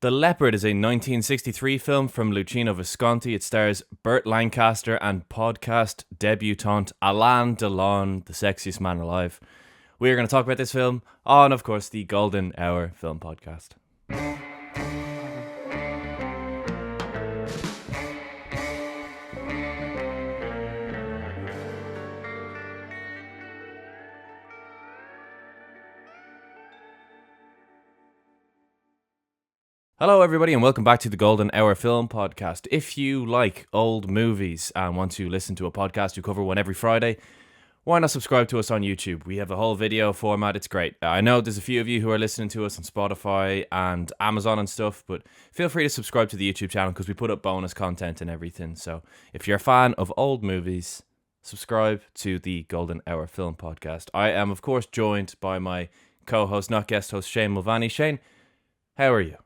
The Leopard is a 1963 film from Luchino Visconti. It stars Burt Lancaster and podcast debutante Alain Delon, the sexiest man alive. We are going to talk about this film on, of course, the Golden Hour Film Podcast. Hello, everybody, and welcome back to the Golden Hour Film Podcast. If you like old movies and want to listen to a podcast, we cover one every Friday. Why not subscribe to us on YouTube? We have a whole video format. It's great. I know there's a few of you who are listening to us on Spotify and Amazon and stuff, but feel free to subscribe to the YouTube channel because we put up bonus content and everything. So if you're a fan of old movies, subscribe to the Golden Hour Film Podcast. I am, of course, joined by my co-host, not guest host, Shane Mulvaney. Shane, how are you?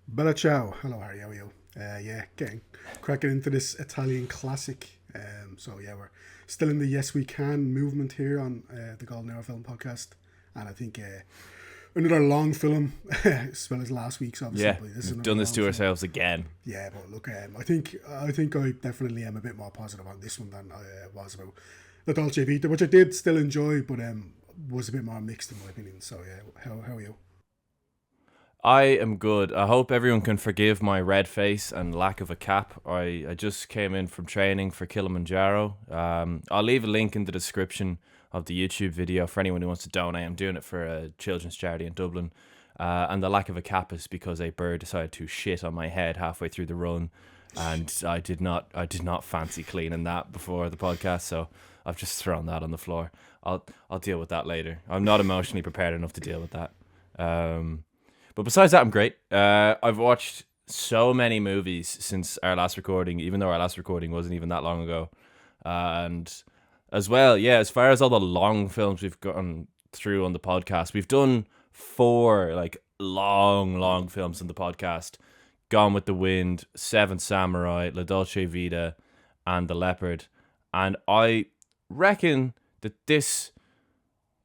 Bella ciao. Hello, Harry. How are you? Cracking into this Italian classic. We're still in the Yes We Can movement here on the Golden Hour Film Podcast. And I think another long film, as well as last week's, obviously. Yeah, but this we've done this to ourselves again. Yeah, but look, I think I definitely am a bit more positive on this one than I was about the Dolce Vita, which I did still enjoy, but was a bit more mixed in my opinion. So, yeah, how are you? I am good. I hope everyone can forgive my red face and lack of a cap. I just came in from training for Kilimanjaro. I'll leave a link in the description of the YouTube video for anyone who wants to donate. I'm doing it for a children's charity in Dublin. And the lack of a cap is because a bird decided to shit on my head halfway through the run. And I did not fancy cleaning that before the podcast, so I've just thrown that on the floor. I'll deal with that later. I'm not emotionally prepared enough to deal with that. But besides that, I'm great. I've watched so many movies since our last recording, even though our last recording wasn't even that long ago. And as well, yeah, as far as all the long films we've gone through on the podcast, we've done 4 like long films on the podcast. Gone with the Wind, Seven Samurai, La Dolce Vita, and The Leopard. And I reckon that this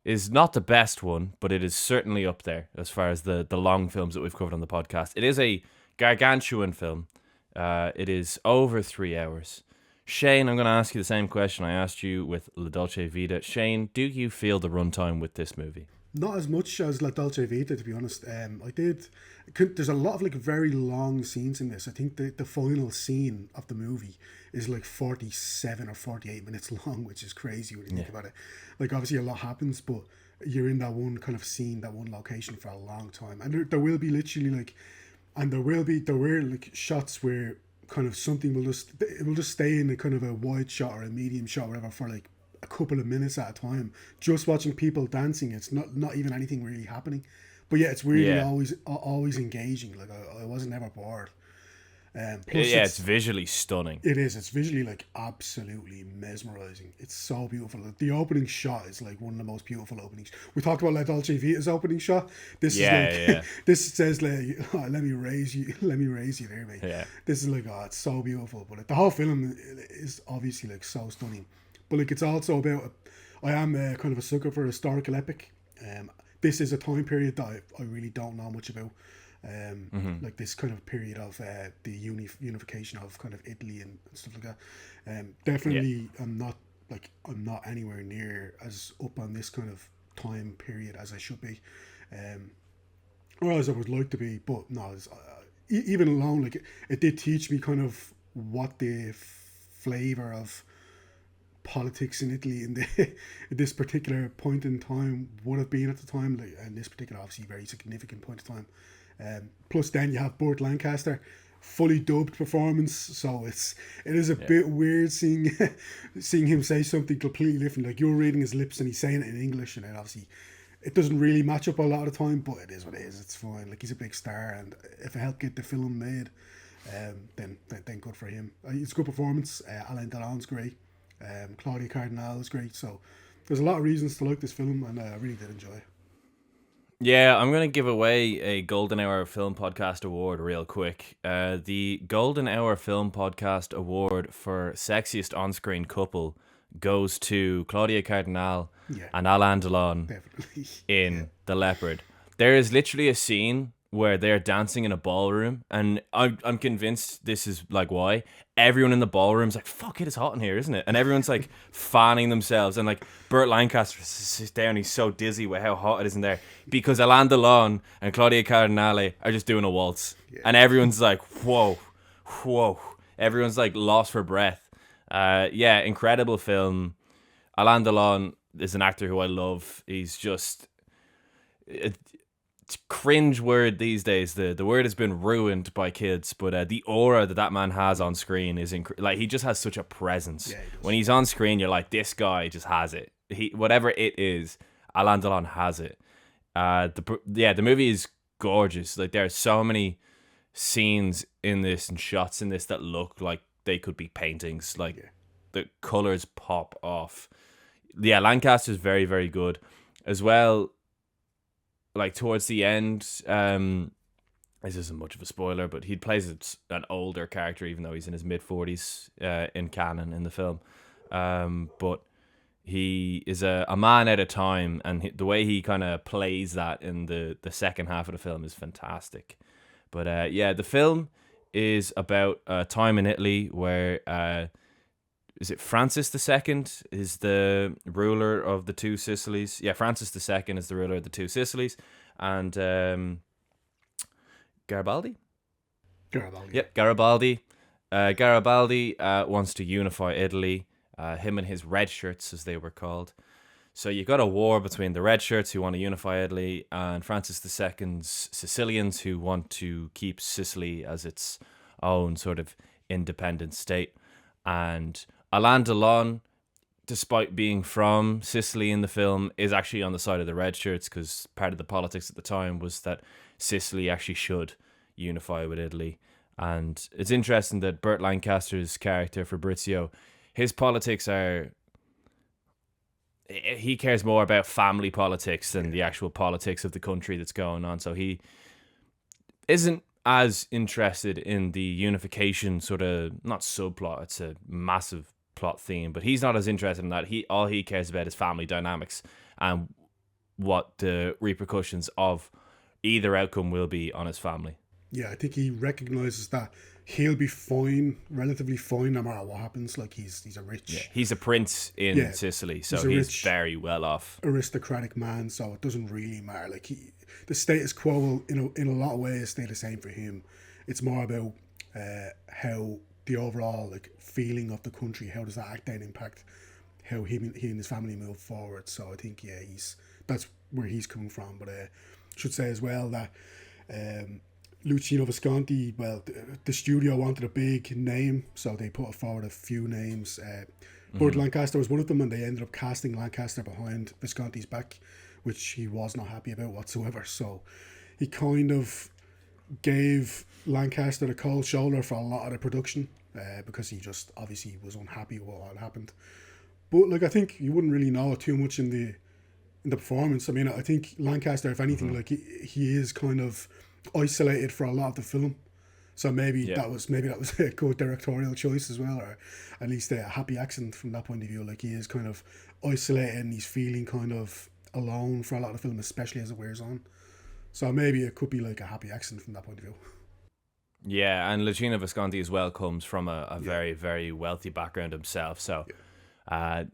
is not the best one, but it is certainly up there as far as the long films that we've covered on the podcast. It is a gargantuan film. It is over 3 hours. Shane, I'm going to ask you the same question I asked you with La Dolce Vita. Shane, do you feel the runtime with this movie? Not as much as La Dolce Vita, to be honest. I did. There's a lot of like very long scenes in this. I think the final scene of the movie is like 47 or 48 minutes long, which is crazy when you think about it. Like obviously a lot happens, but you're in that one kind of scene, that one location for a long time, and there will be literally like, and there were like shots where kind of something will just stay in a kind of a wide shot or a medium shot, or whatever, for like a couple of minutes at a time, just watching people dancing. It's not even anything really happening, but yeah, it's really always engaging. Like I wasn't ever bored. Plus it's visually stunning. It is. It's visually like absolutely mesmerizing. It's so beautiful. The opening shot is like one of the most beautiful openings. We talked about La Dolce Vita's opening shot. This is like this says like, oh, let me raise you there, mate. Yeah. This is like, oh, it's so beautiful. But like, the whole film is obviously like so stunning. But like, it's also about, I am kind of a sucker for historical epic. This is a time period that I really don't know much about. Like this kind of period of the unification of kind of Italy and stuff like that. Definitely, I'm not anywhere near as up on this kind of time period as I should be, or as I would like to be. But no, even alone, like it did teach me kind of what the flavor of politics in Italy in this particular point in time would have been at the time, like, and this particular obviously very significant point of time. Plus then you have Burt Lancaster, fully dubbed performance, so it is a bit weird seeing him say something completely different. Like, you're reading his lips and he's saying it in English, and then obviously it doesn't really match up a lot of the time, but it is what it is. It's fine. Like, he's a big star, and if it helped get the film made, then good for him. It's a good performance. Alain Delon's great. Claudia Cardinale is great. So there's a lot of reasons to like this film, and I really did enjoy it. Yeah, I'm going to give away a Golden Hour Film Podcast Award real quick. The Golden Hour Film Podcast Award for Sexiest On-Screen Couple goes to Claudia Cardinale and Alain Delon in The Leopard. There is literally a scene where they're dancing in a ballroom, and I'm convinced this is like why everyone in the ballroom's like, fuck it, it's hot in here, isn't it? And everyone's like fanning themselves, and like Burt Lancaster sits down, he's so dizzy with how hot it is in there because Alain Delon and Claudia Cardinale are just doing a waltz, and everyone's like, whoa, everyone's like lost for breath. Yeah, incredible film. Alain Delon is an actor who I love. He's just it's cringe word these days. The word has been ruined by kids, but the aura that man has on screen is like, he just has such a presence. Yeah, when he's on screen, you're like, this guy just has it. He, whatever it is, Alain Delon has it. The movie is gorgeous. Like, there are so many scenes in this and shots in this that look like they could be paintings. Like, the colors pop off. Yeah, Lancaster's very, very good as well. Like, towards the end, this isn't much of a spoiler, but he plays an older character, even though he's in his mid-40s in canon in the film. But he is a man at a time, and the way he kind of plays that in the second half of the film is fantastic. But yeah, the film is about a time in Italy where is it Francis II is the ruler of the two Sicilies? Yeah, Francis II is the ruler of the two Sicilies, and Garibaldi. Yep, Garibaldi. Garibaldi wants to unify Italy. Him and his red shirts, as they were called. So you got a war between the red shirts who want to unify Italy and Francis II's Sicilians who want to keep Sicily as its own sort of independent state. And Alain Delon, despite being from Sicily in the film, is actually on the side of the red shirts because part of the politics at the time was that Sicily actually should unify with Italy. And it's interesting that Burt Lancaster's character, Fabrizio, his politics are... he cares more about family politics than the actual politics of the country that's going on. So he isn't as interested in the unification sort of, not subplot, it's a massive plot theme, but he's not as interested in that. All he cares about is family dynamics and what the repercussions of either outcome will be on his family. Yeah, I think he recognizes that he'll be fine, relatively fine, no matter what happens. Like, he's a rich... Yeah, he's a prince in Sicily, so he's very well off. Aristocratic man, so it doesn't really matter. Like, the status quo will, in a lot of ways, stay the same for him. It's more about how the overall feeling of the country, how does that then impact how he and his family move forward. So I think, yeah, that's where he's coming from. But I should say as well that Luchino Visconti, well, the studio wanted a big name, so they put forward a few names. Burt Lancaster was one of them, and they ended up casting Lancaster behind Visconti's back, which he was not happy about whatsoever. So he kind of gave Lancaster the cold shoulder for a lot of the production because he just obviously was unhappy with what had happened. But I think you wouldn't really know too much in the performance. I mean, I think Lancaster, if anything, he is kind of isolated for a lot of the film, so maybe that was a good directorial choice as well, or at least a happy accident from that point of view. Like, he is kind of isolated and he's feeling kind of alone for a lot of the film, especially as it wears on. So maybe it could be like a happy accident from that point of view. Yeah, and Luchino Visconti as well comes from a very, very wealthy background himself, so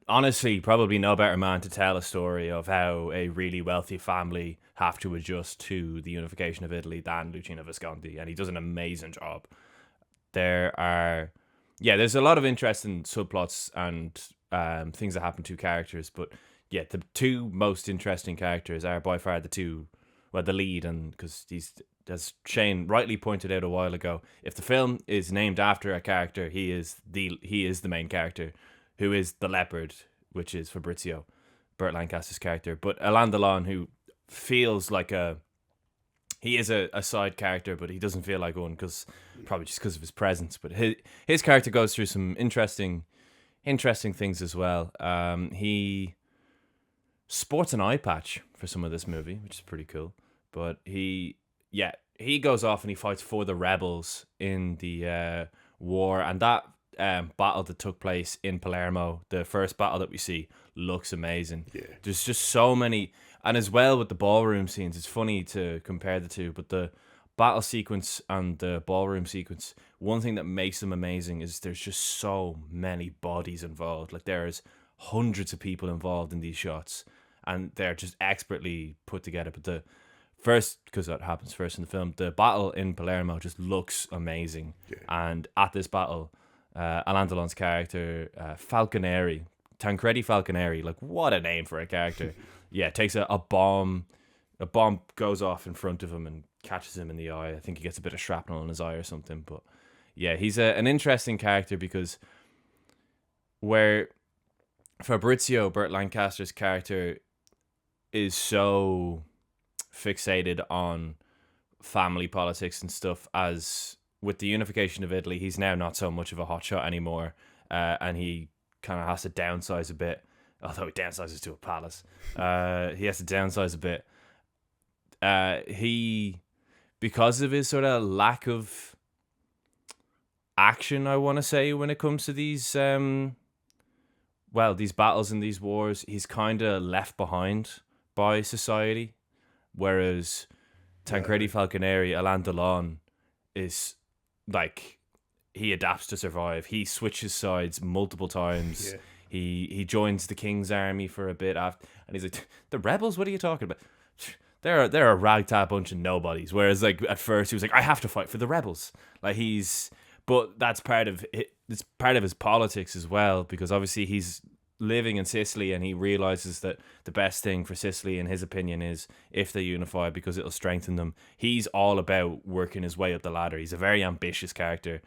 honestly, probably no better man to tell a story of how a really wealthy family have to adjust to the unification of Italy than Luchino Visconti, and he does an amazing job. There's a lot of interesting subplots and things that happen to characters, but yeah, the two most interesting characters are by far the lead, and because as Shane rightly pointed out a while ago, if the film is named after a character, he is the main character, who is the Leopard, which is Fabrizio, Burt Lancaster's character. But Alain Delon, who feels like he is a side character, but he doesn't feel like one probably just because of his presence. But his character goes through some interesting things as well. He sports an eye patch for some of this movie, which is pretty cool. But he goes off and he fights for the rebels in the war, and that battle that took place in Palermo, the first battle that we see, looks amazing. Yeah. There's just so many, and as well with the ballroom scenes, it's funny to compare the two, but battle sequence and the ballroom sequence, one thing that makes them amazing is there's just so many bodies involved. Like there's hundreds of people involved in these shots, and they're just expertly put together. But the first, because that happens first in the film, the battle in Palermo just looks amazing. Yeah. And at this battle, Alain Delon's character, Falconeri, Tancredi Falconeri, like what a name for a character. Yeah, takes a bomb. A bomb goes off in front of him and catches him in the eye. I think he gets a bit of shrapnel in his eye or something. But yeah, he's an interesting character because where Fabrizio, Burt Lancaster's character, is so fixated on family politics and stuff, as with the unification of Italy, he's now not so much of a hotshot anymore, and he kind of has to downsize a bit, although he downsizes to a palace. He has to downsize a bit. He, because of his sort of lack of action, I want to say, when it comes to these these battles and these wars, he's kind of left behind by society, whereas Tancredi Falconeri, Alain Delon, is like, he adapts to survive. He switches sides multiple times. Yeah. He joins the king's army for a bit after, and he's like, the rebels? What are you talking about? They're a ragtag bunch of nobodies. Whereas like at first he was like, I have to fight for the rebels. Like but that's part of it. It's part of his politics as well, because obviously he's living in Sicily and he realizes that the best thing for Sicily, in his opinion, is if they unify, because it'll strengthen them. He's all about working his way up the ladder. He's a very ambitious character,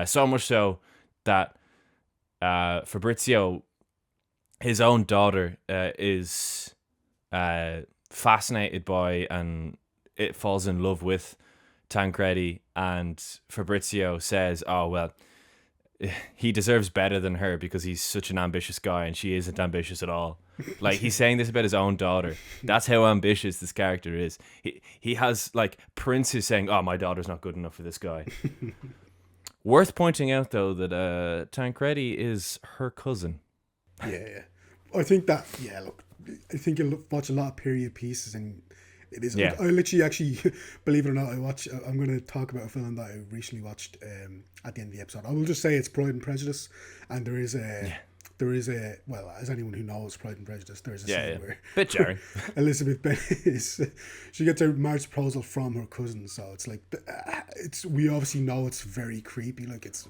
so much so that Fabrizio, his own daughter, is fascinated by and it falls in love with Tancredi, and Fabrizio says, oh well, he deserves better than her because he's such an ambitious guy and she isn't ambitious at all. Like, he's saying this about his own daughter. That's how ambitious this character is. He has like princes saying, oh, my daughter's not good enough for this guy. Worth pointing out though that Tancredi is her cousin. Yeah. I think that, look, I think you'll watch a lot of period pieces and it is. Yeah. I literally, actually, believe it or not, I'm going to talk about a film that I recently watched at the end of the episode. I will just say it's Pride and Prejudice, and there is a well, as anyone who knows Pride and Prejudice, there is a scene where bit jarring. Elizabeth Bennet she gets a marriage proposal from her cousin, so it's like we obviously know it's very creepy, like it's.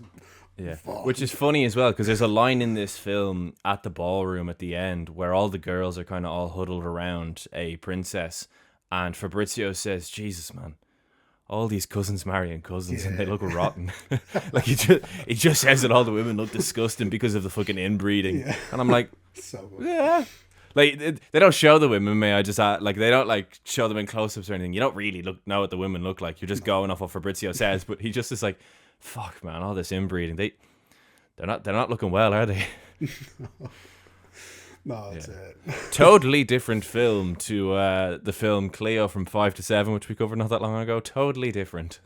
Yeah, which is funny as well, because there's a line in this film at the ballroom at the end where all the girls are kind of all huddled around a princess, and Fabrizio says, Jesus, man, all these cousins marrying cousins and they look rotten. Like, he just says that all the women look disgusting because of the fucking inbreeding. Yeah. And I'm like, so good. Yeah. Like, they don't show the women, may I just add, like, they don't like show them in close-ups or anything. You don't really know what the women look like. You're just going off what Fabrizio says, but he just is like, fuck, man, all this inbreeding, they're not looking well, are they? No, it's totally different film to the film Cleo from 5 to 7, which we covered not that long ago. Totally different.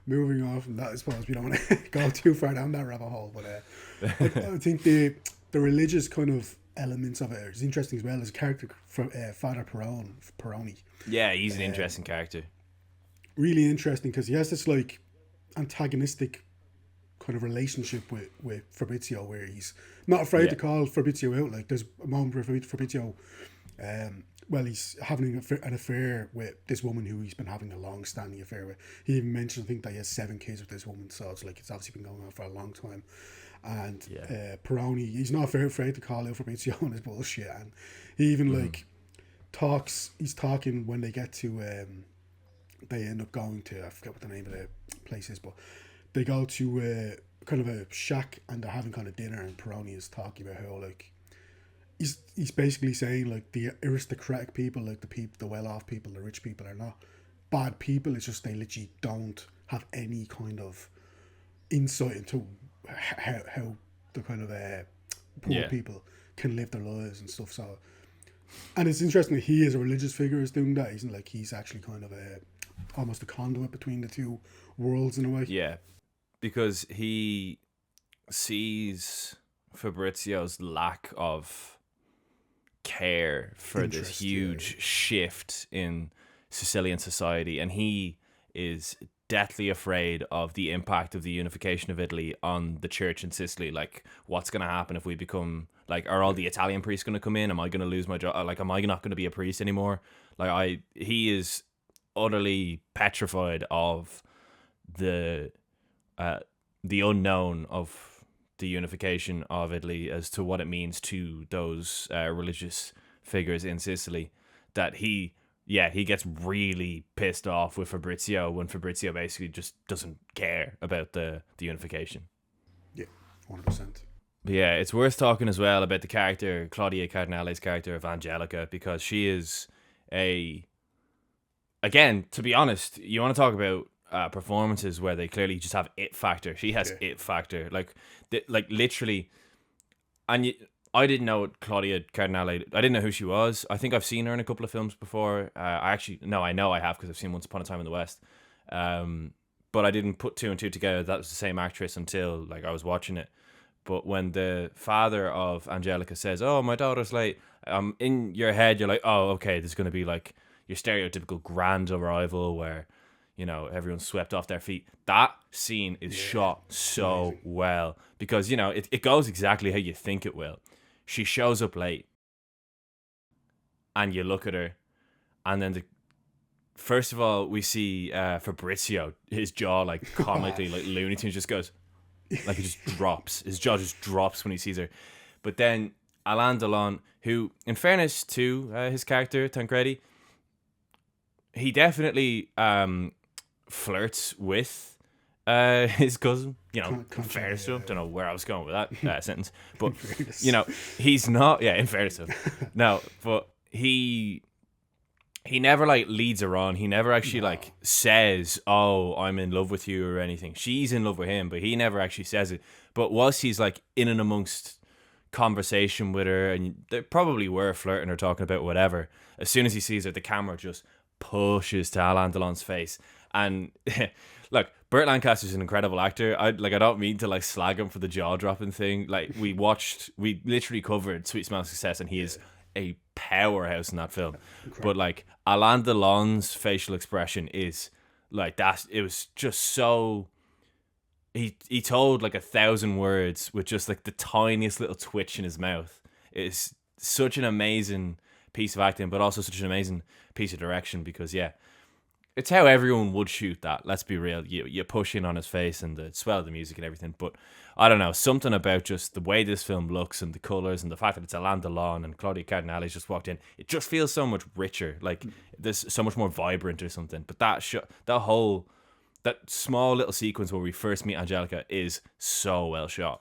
Moving on from that, I suppose we don't want to go too far down that rabbit hole, but I think the religious kind of elements of it is interesting as well. There's a character from Father Peroni. Yeah, he's an interesting character. Really interesting because he has this like antagonistic kind of relationship with Fabrizio, where he's not afraid to call Fabrizio out. Like, there's a moment where Fabrizio he's having an affair with this woman who he's been having a long-standing affair with. He even mentioned, I think, that he has 7 kids with this woman, so it's like it's obviously been going on for a long time. And Peroni, he's not afraid to call out Fabrizio on his bullshit, and he even like he's talking when they get to they end up going to, I forget what the name of the place is, but they go to kind of a shack and they're having kind of dinner, and Peroni is talking about how like he's basically saying like the aristocratic people, like the well-off people, the rich people, are not bad people. It's just they literally don't have any kind of insight into how the kind of poor people can live their lives and stuff. So, and it's interesting that he, as a religious figure, is doing that. He's actually kind of almost a conduit between the two worlds in a way. Yeah, because he sees Fabrizio's lack of care for this huge shift in Sicilian society, and he is deathly afraid of the impact of the unification of Italy on the church in Sicily. Like, what's going to happen if we become, like, are all the Italian priests going to come in? Am I going to lose my job? Like, am I not going to be a priest anymore? Like, he is utterly petrified of the unknown of the unification of Italy as to what it means to those religious figures in Sicily, that he gets really pissed off with Fabrizio when Fabrizio basically just doesn't care about the unification. Yeah, 100%. But yeah, it's worth talking as well about the character, Claudia Cardinale's character of Angelica, because she is again, to be honest, you want to talk about performances where they clearly just have it factor. She has it factor, like literally. And I didn't know Claudia Cardinale. I didn't know who she was. I think I've seen her in a couple of films before. I know I have, because I've seen Once Upon a Time in the West. But I didn't put two and two together. That was the same actress until like I was watching it. But when the father of Angelica says, "Oh, my daughter's late," in your head you're like, "Oh, okay, there's going to be like your stereotypical grand arrival where, you know, everyone's swept off their feet." That scene is shot so amazing. Well, because, you know, it goes exactly how you think it will. She shows up late, and you look at her, and then first of all we see Fabrizio, his jaw like comically like Looney Tunes just goes, like it just drops. His jaw just drops when he sees her. But then Alain Delon, who, in fairness to his character Tancredi, he definitely flirts with his cousin. You know, in fairness to him. Don't know where I was going with that sentence, but you know, he's not. Yeah, in fairness to him. No, but he never like leads her on. He never actually like says, "Oh, I'm in love with you" or anything. She's in love with him, but he never actually says it. But whilst he's like in and amongst conversation with her, and they probably were flirting or talking about whatever, as soon as he sees her, the camera just pushes to Alain Delon's face. And look, Burt Lancaster's an incredible actor. I don't mean to like slag him for the jaw dropping thing. Like, we literally covered Sweet Smell of Success, and he is a powerhouse in that film. Incredible. But like Alain Delon's facial expression is like that. It was just so. He told like 1,000 words with just like the tiniest little twitch in his mouth. It's such an amazing piece of acting, but also such an amazing piece of direction, because it's how everyone would shoot that. Let's be real. You push in on his face and the swell of the music and everything. But I don't know, something about just the way this film looks and the colours and the fact that it's Alain Delon and Claudia Cardinale's just walked in, it just feels so much richer. Like there's so much more vibrant or something. But that small little sequence where we first meet Angelica is so well shot.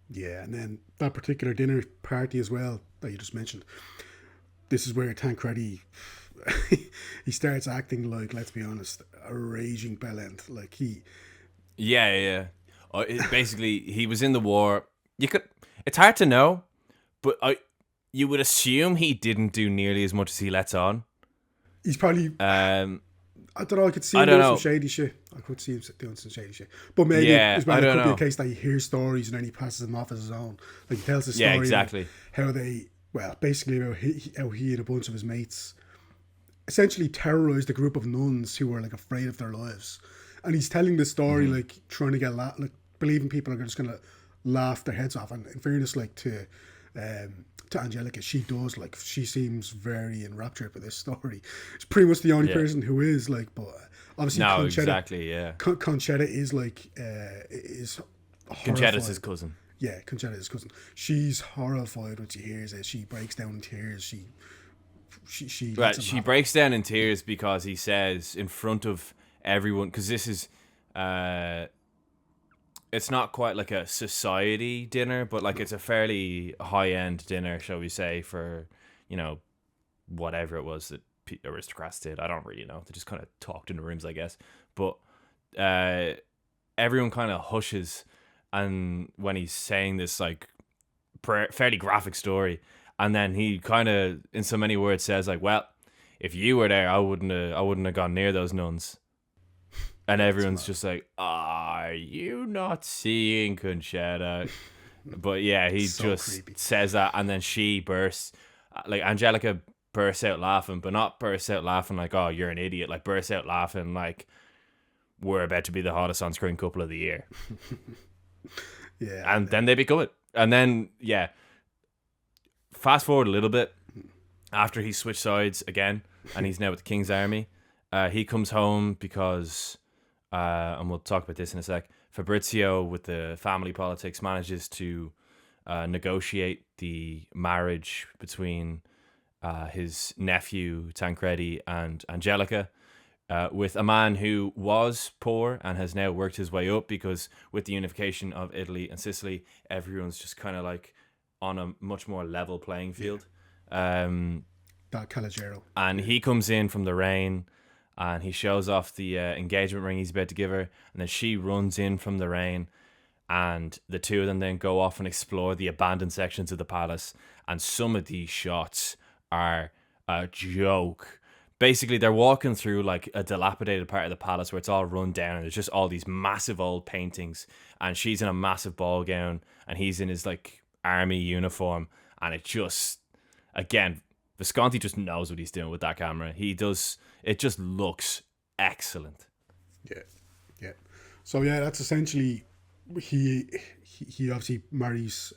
Yeah, and then that particular dinner party as well that you just mentioned. This is where Tancredi, he starts acting like, let's be honest, a raging bellend. Like he... Yeah. Basically, he was in the war. It's hard to know, but you would assume he didn't do nearly as much as he lets on. He's probably... I don't know, I could see him doing some shady shit. I could see him doing some shady shit. But maybe as well, it could be a case that he hears stories and then he passes them off as his own. Like, he tells the story exactly. How they... Well, basically how he and a bunch of his mates essentially terrorized a group of nuns who were like afraid of their lives. And he's telling the story like trying to get like believing people are just gonna laugh their heads off. And in fairness, like to Angelica, she seems very enraptured by this story. She's pretty much the only person who is like, but obviously Concetta is like is Concetta's his cousin. Yeah, Concetta's cousin. She's horrified when she hears it. She breaks down in tears. She breaks down in tears because he says in front of everyone, because this is it's not quite like a society dinner, but like it's a fairly high-end dinner, shall we say, for, you know, whatever it was that aristocrats did. I don't really know. They just kind of talked in the rooms, I guess. But everyone kind of hushes, and when he's saying this like fairly graphic story, and then he kind of in so many words says like, "Well, if you were there, I wouldn't have gone near those nuns." And everyone's just like, "Are you not seeing Concetta?" But yeah, he so just creepy. Says that, and then she bursts. like Angelica bursts out laughing, but not bursts out laughing like, oh, you're an idiot. Like bursts out laughing like, we're about to be the hottest on-screen couple of the year. Yeah. And then they become it. And then, yeah, fast forward a little bit, after he switched sides again, and he's now with the King's Army, he comes home because, and we'll talk about this in a sec, Fabrizio, with the family politics, manages to negotiate the marriage between his nephew, Tancredi, and Angelica, with a man who was poor and has now worked his way up, because with the unification of Italy and Sicily, everyone's just kind of like on a much more level playing field. That Calogero. And he comes in from the rain and he shows off the engagement ring he's about to give her, and then she runs in from the rain, and the two of them then go off and explore the abandoned sections of the palace, and some of these shots are a joke. Basically, they're walking through like a dilapidated part of the palace where it's all run down, and there's just all these massive old paintings, and she's in a massive ball gown and he's in his like army uniform, and it just, again, Visconti just knows what he's doing with that camera. He does. It just looks excellent. Yeah. So yeah, that's essentially he obviously marries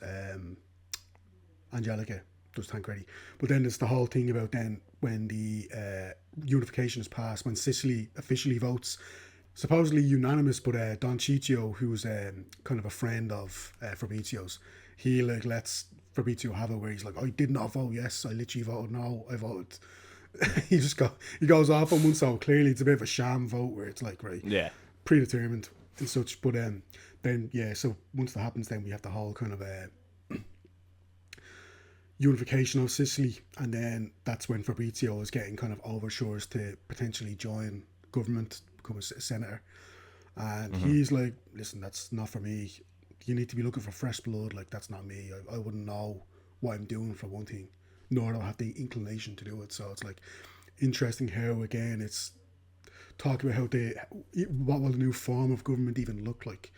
Angelica, does Tancredi, but then there's the whole thing about then when the unification is passed, when Sicily officially votes, supposedly unanimous, but Don Ciccio, who's kind of a friend of Fabrizio's, he like lets Fabrizio have it where he's like, I did not vote yes, I literally voted no, I voted. he goes off on one, so clearly it's a bit of a sham vote where it's like, right, predetermined and such. But then yeah, so once that happens, then we have the whole kind of unification of Sicily, and then that's when Fabrizio is getting kind of overtures to potentially join government, become a senator, and he's like, listen, that's not for me. You need to be looking for fresh blood. Like, that's not me. I wouldn't know what I'm doing, for one thing, nor do I have the inclination to do it. So it's like interesting how, again, it's talking about what will the new form of government even look like.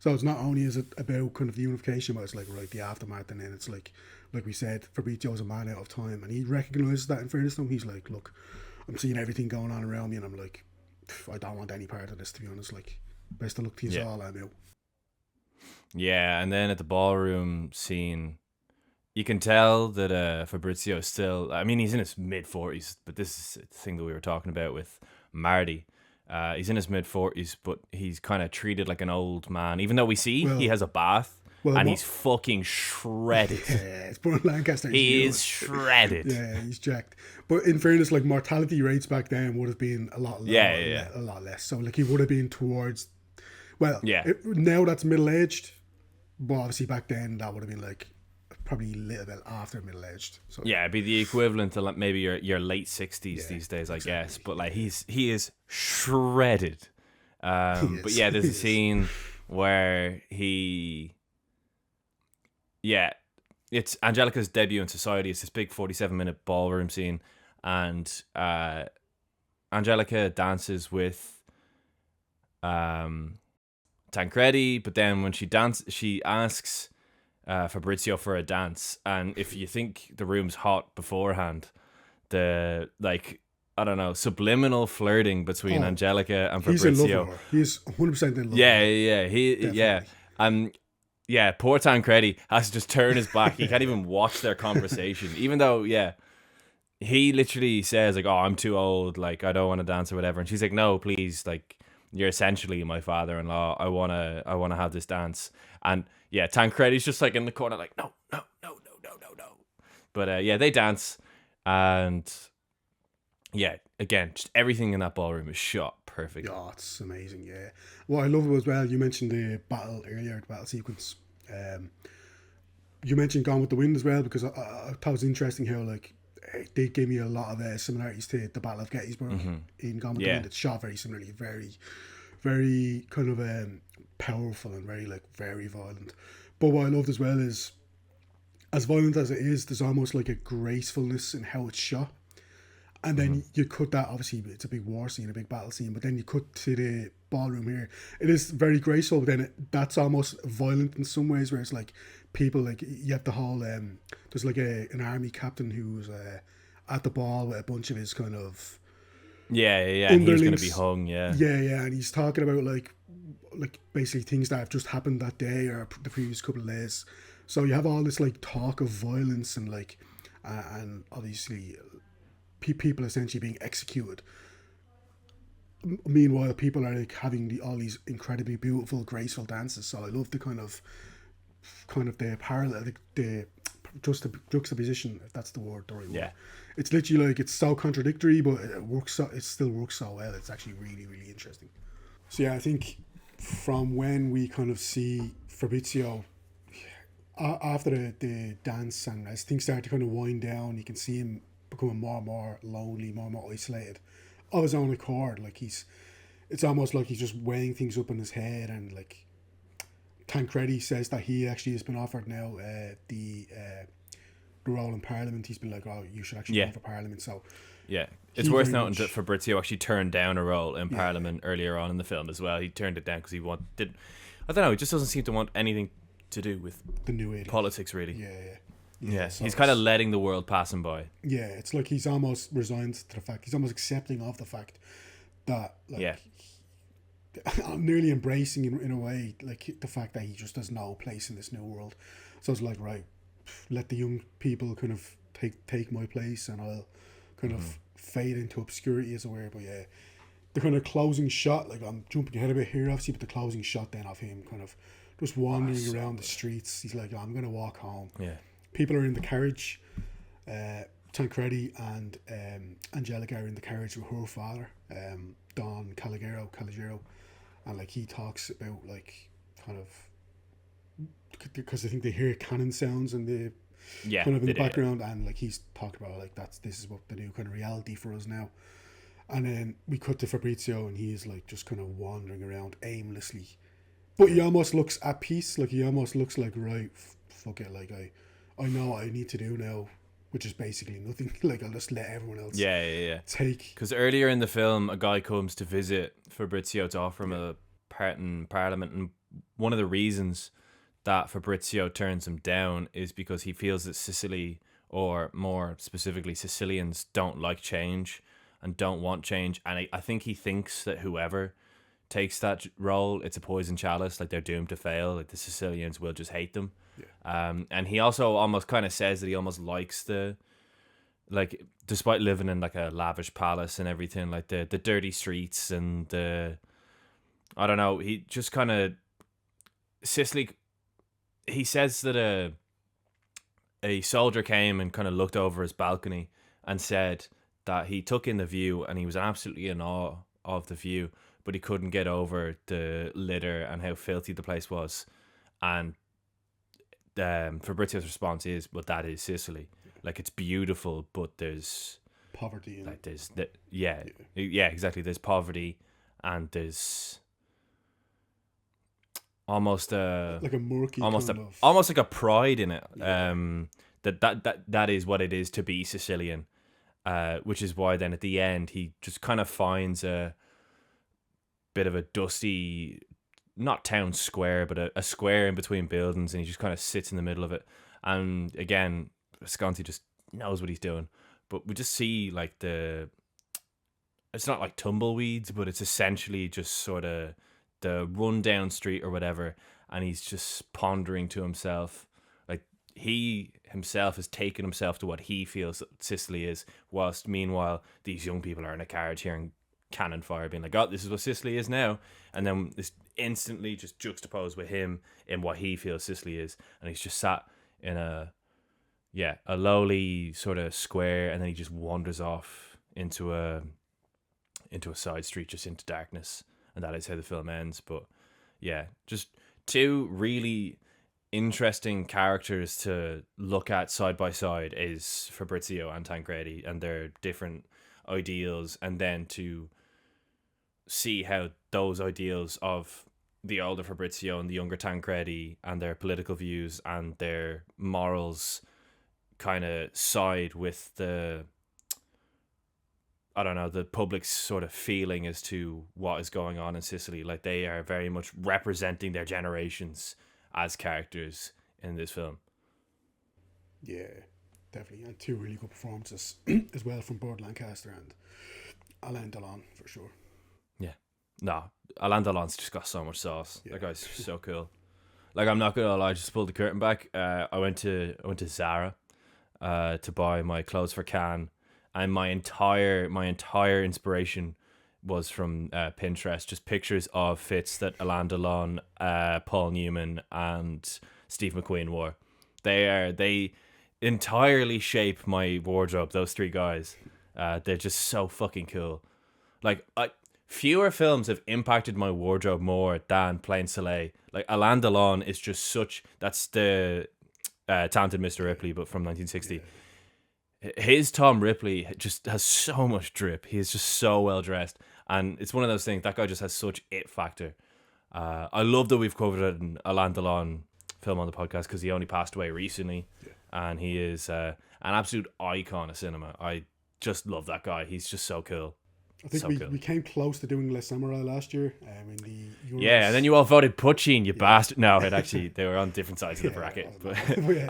So it's not only is it about kind of the unification, but it's like, right, the aftermath, and then it's like we said, Fabrizio's a man out of time, and he recognises that. In fairness to him, he's like, look, I'm seeing everything going on around me, and I'm like, I don't want any part of this, to be honest. Like, best of luck to you all, I'm out. Yeah, and then at the ballroom scene, you can tell that Fabrizio is still, I mean, he's in his mid-40s, but this is the thing that we were talking about with Marty. He's in his mid-40s, but he's kind of treated like an old man, even though we see he has a bath, and he's fucking shredded. Yeah, it's Burt Lancaster. He is shredded. Yeah, he's jacked. But in fairness, like, mortality rates back then would have been a lot lower, a lot less. So, like, he would have been towards, well, now that's middle-aged, but obviously back then that would have been like probably a little bit after middle-aged. So yeah, it'd be the equivalent to like maybe your late 60s these days, I guess. But like he is shredded. But yeah, there's a scene where it's Angelica's debut in society. It's this big 47-minute ballroom scene, and Angelica dances with Tancredi, but then when she asks Fabrizio for a dance, and if you think the room's hot beforehand, the like, I don't know, subliminal flirting between Angelica and Fabrizio. He's in love with her. He's 100% in love with her. Yeah, poor Tancredi has to just turn his back. He can't even watch their conversation, even though he literally says like, oh, I'm too old, like I don't want to dance or whatever, and she's like, no, please, like, you're essentially my father-in-law. I wanna have this dance. And yeah, Tancredi's just like in the corner, like no. But they dance, and yeah, again, just everything in that ballroom is shot perfect. Yeah, it's amazing. Yeah, what I love as well, you mentioned the battle earlier, the battle sequence. You mentioned Gone with the Wind as well, because I thought it was interesting how like they gave me a lot of similarities to the Battle of Gettysburg in Gone with the Wind. It's shot very similarly, very, very kind of powerful and very very violent. But what I loved as well is, as violent as it is, there's almost like a gracefulness in how it's shot. And then you cut that, obviously it's a big war scene, a big battle scene, but then you cut to the ballroom here. It is very graceful, but then that's almost violent in some ways, where it's like people, like you have the whole, there's like an army captain who's at the ball with a bunch of his kind of yeah, and he's going to be hung, yeah, and he's talking about like basically things that have just happened that day or the previous couple of days. So you have all this like talk of violence and like, and obviously people essentially being executed. Meanwhile, people are like having all these incredibly beautiful, graceful dances. So I love the kind of the parallel, the juxtaposition, if that's the word, the right word. It's literally like, it's so contradictory, but it still works so well. It's actually really, really interesting. So yeah, I think from when we kind of see Fabrizio after the dance, and as things start to kind of wind down, you can see him becoming more and more lonely, more and more isolated of his own accord. Like it's almost like he's just weighing things up in his head. And like Tancredi says that he actually has been offered now the role in Parliament. He's been like, oh, you should actually go for Parliament. So yeah, it's worth noting that Fabrizio actually turned down a role in Parliament earlier on in the film as well. He turned it down because he wanted, I don't know, he just doesn't seem to want anything to do with the new 80s politics, really. Yeah, so he's kind of letting the world pass him by. Yeah, it's like he's almost resigned to the fact, he's almost accepting of the fact that, like, I'm nearly embracing in a way, like, the fact that he just has no place in this new world. So it's like, right, let the young people kind of take my place, and I'll kind of fade into obscurity, as it were. But yeah, the kind of closing shot, like, I'm jumping ahead a bit here, obviously, but the closing shot then of him kind of just wandering around the streets. He's like, I'm going to walk home. Yeah. People are in the carriage. Tancredi and Angelica are in the carriage with her father, Don Caligero, and like he talks about like kind of, because I think they hear cannon sounds in the kind of in the background, and like he's talked about like this is what the new kind of reality for us now. And then we cut to Fabrizio, and he is like just kind of wandering around aimlessly, but he almost looks at peace. Like he almost looks like, right, fuck it, like I know what I need to do now, which is basically nothing. Like, I'll just let everyone else take. Because earlier in the film, a guy comes to visit Fabrizio to offer him a part in Parliament, and one of the reasons that Fabrizio turns him down is because he feels that Sicily, or more specifically Sicilians, don't like change and don't want change. And I think he thinks that whoever takes that role, it's a poison chalice, like they're doomed to fail, like the Sicilians will just hate them. And he also almost kind of says that he almost likes like, despite living in like a lavish palace and everything, like the dirty streets and I don't know, he just kind of, Sicily, he says that a soldier came and kind of looked over his balcony and said that he took in the view and he was absolutely in awe of the view, but he couldn't get over the litter and how filthy the place was. And Fabrizio's response is, well, that is Sicily. Like, it's beautiful, but there's poverty. Like, there's exactly. There's poverty, and there's almost like a murky, almost like a pride in it. That is what it is to be Sicilian. Which is why then at the end he just kind of finds a bit of a dusty, not town square, but a square in between buildings, and he just kind of sits in the middle of it. And again, Visconti just knows what he's doing. But we just see like it's not like tumbleweeds, but it's essentially just sort of the rundown street or whatever, and he's just pondering to himself. Like, he himself has taken himself to what he feels Sicily is, whilst meanwhile these young people are in a carriage hearing cannon fire, being like, oh, this is what Sicily is now. And then this instantly just juxtaposed with him in what he feels Sicily is, and he's just sat in a lowly sort of square, and then he just wanders off into a side street, just into darkness, and that is how the film ends. But yeah, just two really interesting characters to look at side by side is Fabrizio and Tancredi and their different ideals, and then to see how those ideals of the older Fabrizio and the younger Tancredi and their political views and their morals kind of side with the I don't know, the public's sort of feeling as to what is going on in Sicily. Like, they are very much representing their generations as characters in this film. Yeah, definitely. And two really good performances as well from Burt Lancaster and Alain Delon, for sure. Yeah. No, Alain Delon's just got so much sauce. Yeah. That guy's so cool. Like, I'm not gonna lie, just pulled the curtain back. I went to Zara to buy my clothes for Cannes, and my entire inspiration was from Pinterest, just pictures of fits that Alain Delon, Paul Newman, and Steve McQueen wore. They entirely shape my wardrobe. Those three guys, they're just so fucking cool. Like, fewer films have impacted my wardrobe more than Plain Soleil. Like, Alain Delon is just that's the Talented Mr. Ripley, but from 1960. His Tom Ripley just has so much drip. He is just so well dressed, and it's one of those things. That guy just has such it factor. I love that we've covered an Alain Delon film on the podcast because he only passed away recently, and he is an absolute icon of cinema. I just love that guy. He's just so cool. I think we came close to doing Les Samurai last year in the Euros. Yeah, and then you all voted Puccin, you bastard. No, they were on different sides of the bracket. But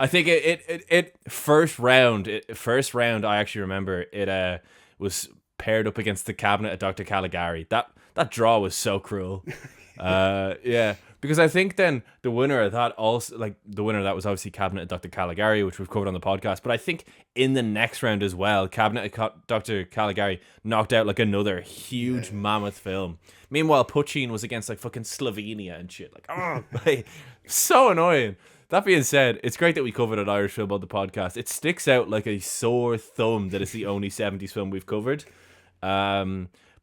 I think it first round, I actually remember it was paired up against the Cabinet of Dr. Caligari. That draw was so cruel. Yeah, because I think then the winner of that was obviously Cabinet of Dr. Caligari, which we've covered on the podcast. But I think in the next round as well, Cabinet of Dr. Caligari knocked out like another huge mammoth film. Meanwhile, Puccin was against like fucking Slovenia and shit. Like, so annoying. That being said, it's great that we covered an Irish film on the podcast. It sticks out like a sore thumb that it's the only 70s film we've covered.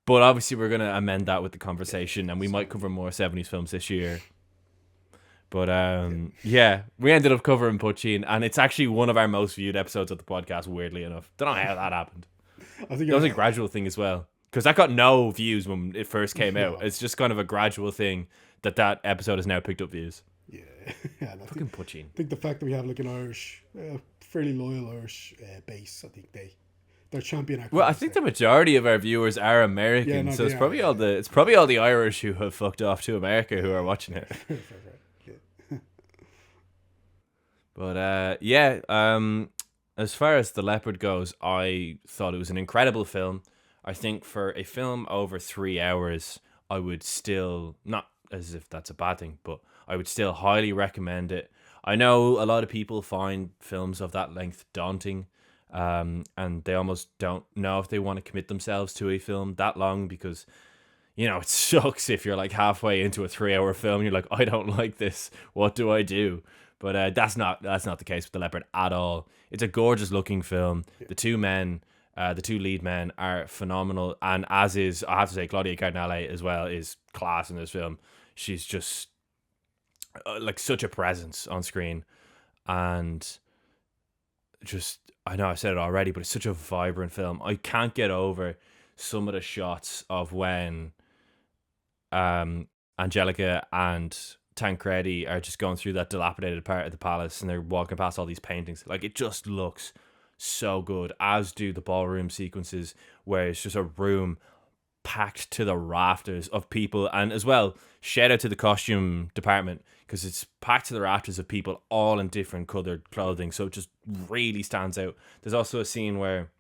But obviously we're going to amend that with the conversation, and we might cover more 70s films this year. But we ended up covering Puccin, and it's actually one of our most viewed episodes of the podcast, weirdly enough. Don't know how that happened. I think that was a gradual thing as well, because that got no views when it first came out. It's just kind of a gradual thing that episode has now picked up views. Yeah. Fucking Puccin. I think the fact that we have like an Irish, fairly loyal Irish base, I think they're champion actors. Well, I think the majority of our viewers are American, so it's probably all the Irish who have fucked off to America who are watching it. But as far as The Leopard goes, I thought it was an incredible film. I think for a film over 3 hours, I would still, not as if that's a bad thing, but I would still highly recommend it. I know a lot of people find films of that length daunting, and they almost don't know if they want to commit themselves to a film that long, because, you know, it sucks if you're like halfway into a 3 hour film and you're like, I don't like this, what do I do? But that's not the case with The Leopard at all. It's a gorgeous looking film. The two lead men are phenomenal, and as is, I have to say, Claudia Cardinale as well is class in this film. She's just like such a presence on screen, and just, I know I said it already, but it's such a vibrant film. I can't get over some of the shots of when Angelica and Tancredi are just going through that dilapidated part of the palace, and they're walking past all these paintings. Like, it just looks so good, as do the ballroom sequences, where it's just a room packed to the rafters of people. And as well, shout out to the costume department, because it's packed to the rafters of people all in different colored clothing, so it just really stands out. There's also a scene where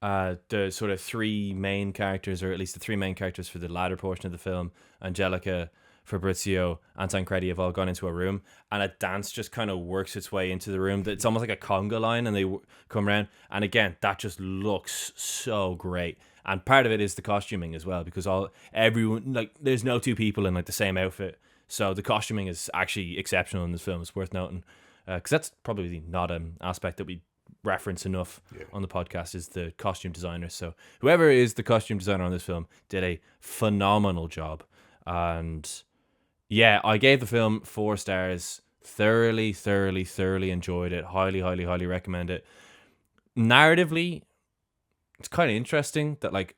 the sort of three main characters, or at least the three main characters for the latter portion of the film, Angelica, Fabrizio, and Tancredi, have all gone into a room, and a dance just kind of works its way into the room. It's almost like a conga line, and they come around, and again, that just looks so great. And part of it is the costuming as well, because everyone, like, there's no two people in like the same outfit, so the costuming is actually exceptional in this film. It's worth noting, because that's probably not an aspect that we reference enough on the podcast, is the costume designer. So whoever is the costume designer on this film did a phenomenal job. And yeah, I gave the film 4 stars. Thoroughly enjoyed it. Highly recommend it. Narratively, it's kind of interesting that, like,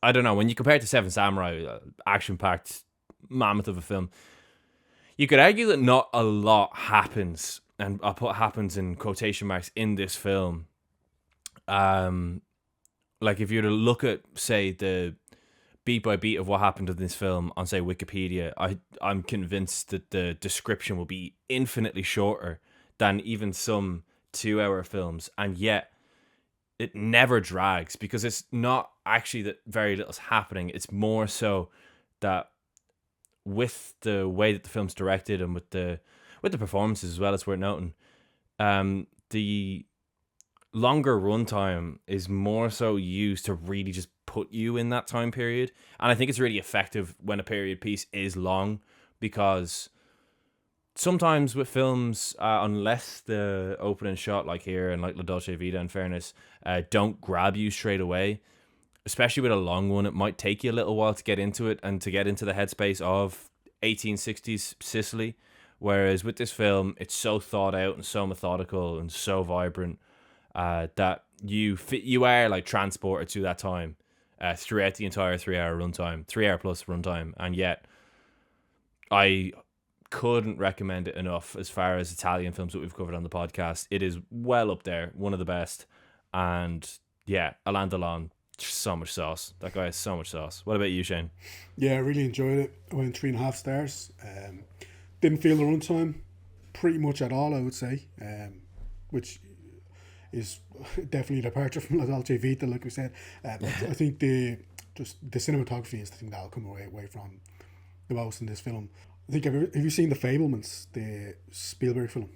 I don't know, when you compare it to Seven Samurai, action-packed mammoth of a film, you could argue that not a lot happens, and I'll put happens in quotation marks, in this film. Like if you were to look at, say, the beat by beat of what happened in this film on, say, Wikipedia, I'm convinced that the description will be infinitely shorter than even some 2-hour films, and yet it never drags because it's not actually that very little's happening. It's more so that with the way that the film's directed and with the performances as well, it's worth noting, the longer runtime is more so used to really just put you in that time period. And I think it's really effective when a period piece is long, because sometimes with films, unless the opening shot, like here and like La Dolce Vita, in fairness, don't grab you straight away, especially with a long one, it might take you a little while to get into it and to get into the headspace of 1860s Sicily. Whereas with this film, it's so thought out and so methodical and so vibrant, that you are like transported to that time throughout the entire 3-hour runtime, 3-hour plus runtime, and yet I couldn't recommend it enough. As far as Italian films that we've covered on the podcast, it is well up there, one of the best. And yeah, Alain Delon, so much sauce. That guy has so much sauce. What about you, Shane? Yeah, I really enjoyed it. I went 3.5 stars. Didn't feel the runtime pretty much at all, I would say, which is definitely a departure from La Dolce Vita, like we said. But I think the cinematography is the thing that'll come away from the most in this film. I think, have you seen The Fabelmans, the Spielberg film?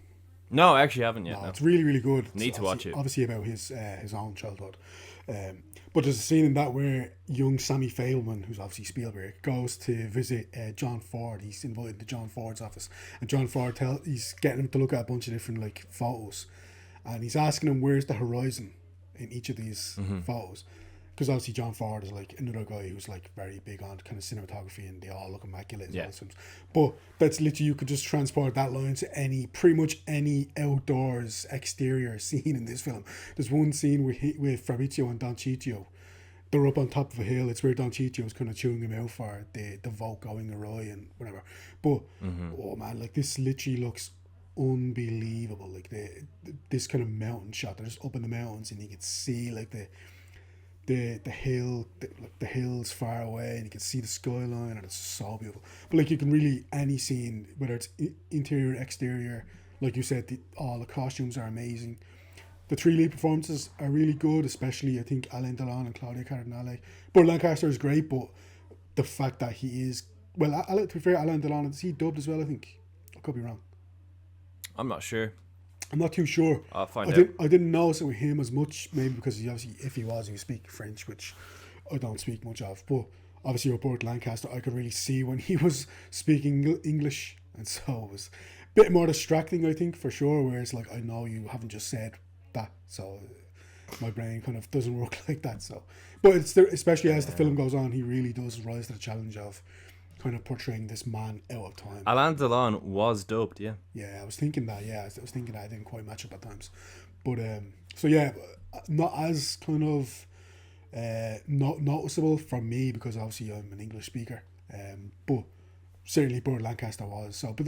No, I actually haven't yet. No. It's really, really good. Need to watch it. Obviously about his own childhood. But there's a scene in that where young Sammy Fabelman, who's obviously Spielberg, goes to visit John Ford. He's invited to John Ford's office. And John Ford he's getting him to look at a bunch of different like photos. And he's asking him where's the horizon in each of these photos. Because obviously John Ford is like another guy who's like very big on kind of cinematography, and they all look immaculate in those films. But that's literally, you could just transport that line to pretty much any outdoors exterior scene in this film. There's one scene with Fabrizio and Don Ciccio. They're up on top of a hill. It's where Don Ciccio is kind of chewing him out for the vote going awry and whatever. But oh man, like this literally looks unbelievable. Like this kind of mountain shot. They're just up in the mountains, and you can see like the hill, the hills far away, and you can see the skyline, and it's so beautiful. But like, you can really, any scene, whether it's interior, exterior, like you said, all the costumes are amazing. The 3 lead performances are really good, especially I think Alain Delon and Claudia Cardinale. Burt Lancaster is great, but the fact that he is, well, to be fair, Alain Delon, is he dubbed as well? I think I could be wrong. I'm not sure. I'm not too sure. I'll find out. I didn't notice it with him as much, maybe because he obviously, if he was speaking French, which I don't speak much of. But obviously with Burt Lancaster, I could really see when he was speaking English, and so it was a bit more distracting, I think, for sure. Whereas like, I know you haven't just said that, so my brain kind of doesn't work like that. So, but it's there, especially as the film goes on, he really does rise to the challenge of kind of portraying this man out of time. Alain Delon was dubbed, yeah. Yeah, I was thinking that. Yeah, I was thinking that I didn't quite match up at times, but so yeah, not as kind of not noticeable from me, because obviously I'm an English speaker. But certainly Burt Lancaster was. So, but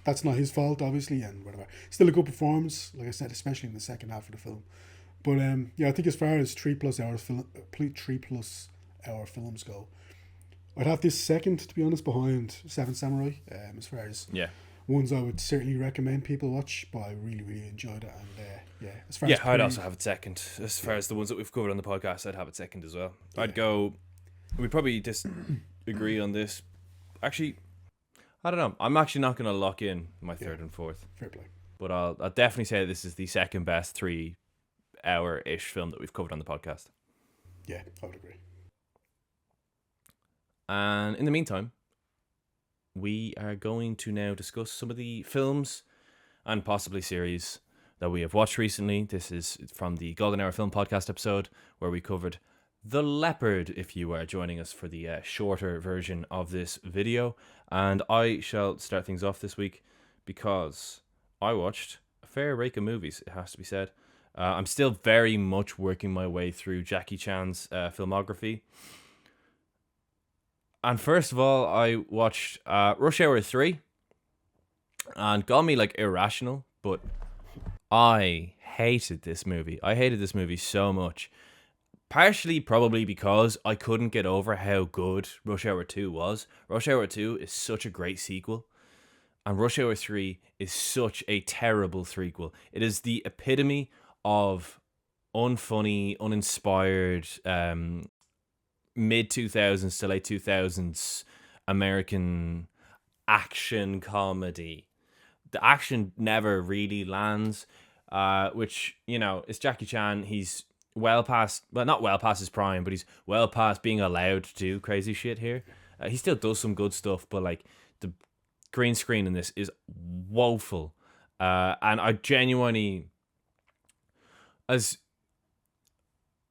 that's not his fault, obviously, and whatever. Still a good performance, like I said, especially in the second half of the film. But yeah, I think as far as 3+ hour films go, I'd have this second, to be honest, behind Seven Samurai. As far as ones I would certainly recommend people watch, but I really, really enjoyed it. And as far as I'd also have it second. As far as the ones that we've covered on the podcast, I'd have it second as well. I'd go. We'd probably disagree on this. Actually, I don't know. I'm actually not going to lock in my third and fourth. Fair play. But I'll definitely say this is the second best 3-hour-ish film that we've covered on the podcast. Yeah, I would agree. And in the meantime, we are going to now discuss some of the films and possibly series that we have watched recently. This is from the Golden Hour Film Podcast episode, where we covered The Leopard, if you are joining us for the shorter version of this video. And I shall start things off this week because I watched a fair rake of movies, it has to be said. I'm still very much working my way through Jackie Chan's filmography. And first of all, I watched Rush Hour 3, and got me like irrational, but I hated this movie. I hated this movie so much. Partially probably because I couldn't get over how good Rush Hour 2 was. Rush Hour 2 is such a great sequel. And Rush Hour 3 is such a terrible threequel. It is the epitome of unfunny, uninspired, mid-2000s to late 2000s American action comedy. The action never really lands, which, is Jackie Chan. He's not well past his prime, but he's well past being allowed to do crazy shit here. He still does some good stuff, but like the green screen in this is woeful. And I genuinely, as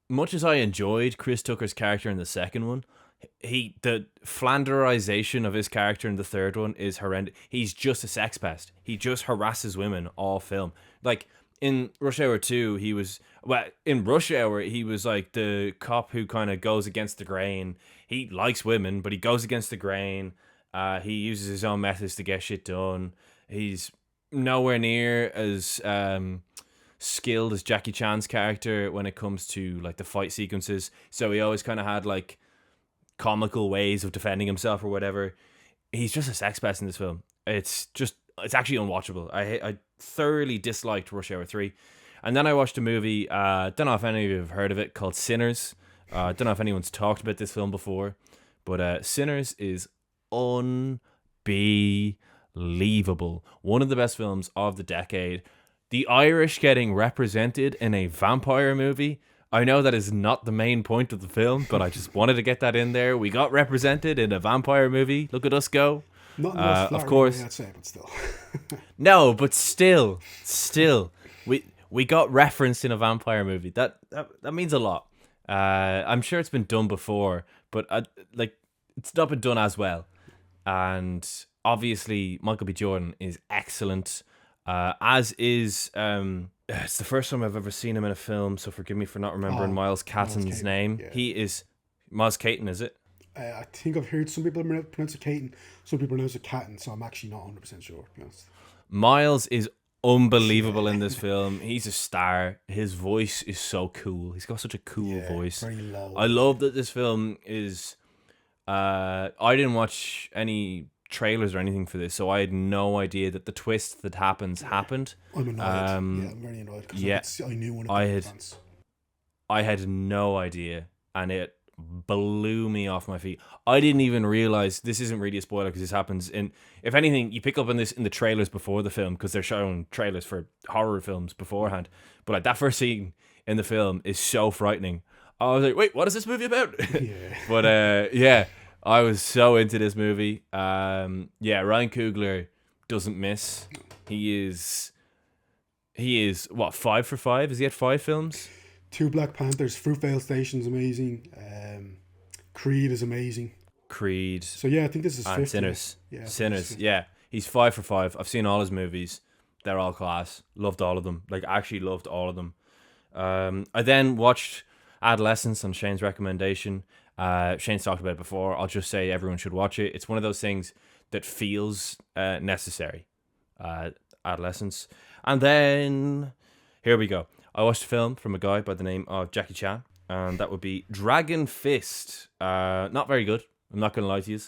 much as I enjoyed Chris Tucker's character in the second one, the Flanderization of his character in the third one is horrendous. He's just a sex pest. He just harasses women all film. Like in Rush Hour 2, he was like the cop who kind of goes against the grain. He likes women, but he goes against the grain. He uses his own methods to get shit done. He's nowhere near as skilled as Jackie Chan's character when it comes to like the fight sequences. So he always kind of had like comical ways of defending himself or whatever. He's just a sex pest in this film. It's actually unwatchable. I thoroughly disliked Rush Hour 3. And then I watched a movie, don't know if any of you have heard of it, called Sinners. Don't know if anyone's talked about this film before, but Sinners is unbelievable. One of the best films of the decade. The Irish getting represented in a vampire movie. I know that is not the main point of the film, but I just wanted to get that in there. We got represented in a vampire movie. Look at us go. Not of course. I'd say, but still. No, but still, we got referenced in a vampire movie. That means a lot. I'm sure it's been done before, but it's not been done as well. And obviously, Michael B. Jordan is excellent. As is, it's the first time I've ever seen him in a film, so forgive me for not remembering Miles Catton's name. Yeah. He is Miles Caton, is it? I think I've heard some people pronounce it Caton, some people pronounce it Catton, so I'm actually not 100% sure, to be honest. Miles is unbelievable in this film. He's a star. His voice is so cool. He's got such a cool voice. Very low. I love that this film is... I didn't watch any trailers or anything for this, so I had no idea that the twist that happened. I'm annoyed. I'm very annoyed because I knew one of the fans. I had no idea, and it blew me off my feet. I didn't even realize this isn't really a spoiler because this happens in. If anything, you pick up on this in the trailers before the film because they're showing trailers for horror films beforehand. But like that first scene in the film is so frightening. I was like, wait, what is this movie about? Yeah. But I was so into this movie. Ryan Coogler doesn't miss. He is what, 5 for 5? Is he at 5 films? 2 Black Panthers. Fruitvale Station's amazing. Creed is amazing. Creed. So yeah, I think this is 50. Sinners. Yeah, Sinners. Yeah, he's 5 for 5. I've seen all his movies. They're all class. Loved all of them. Like actually loved all of them. I then watched Adolescence on Shane's recommendation. Shane's talked about it before. I'll just say everyone should watch it. It's one of those things that feels necessary. Adolescence. And then here we go. I watched a film from a guy by the name of Jackie Chan, and that would be Dragon Fist. Not very good. I'm not going to lie to you.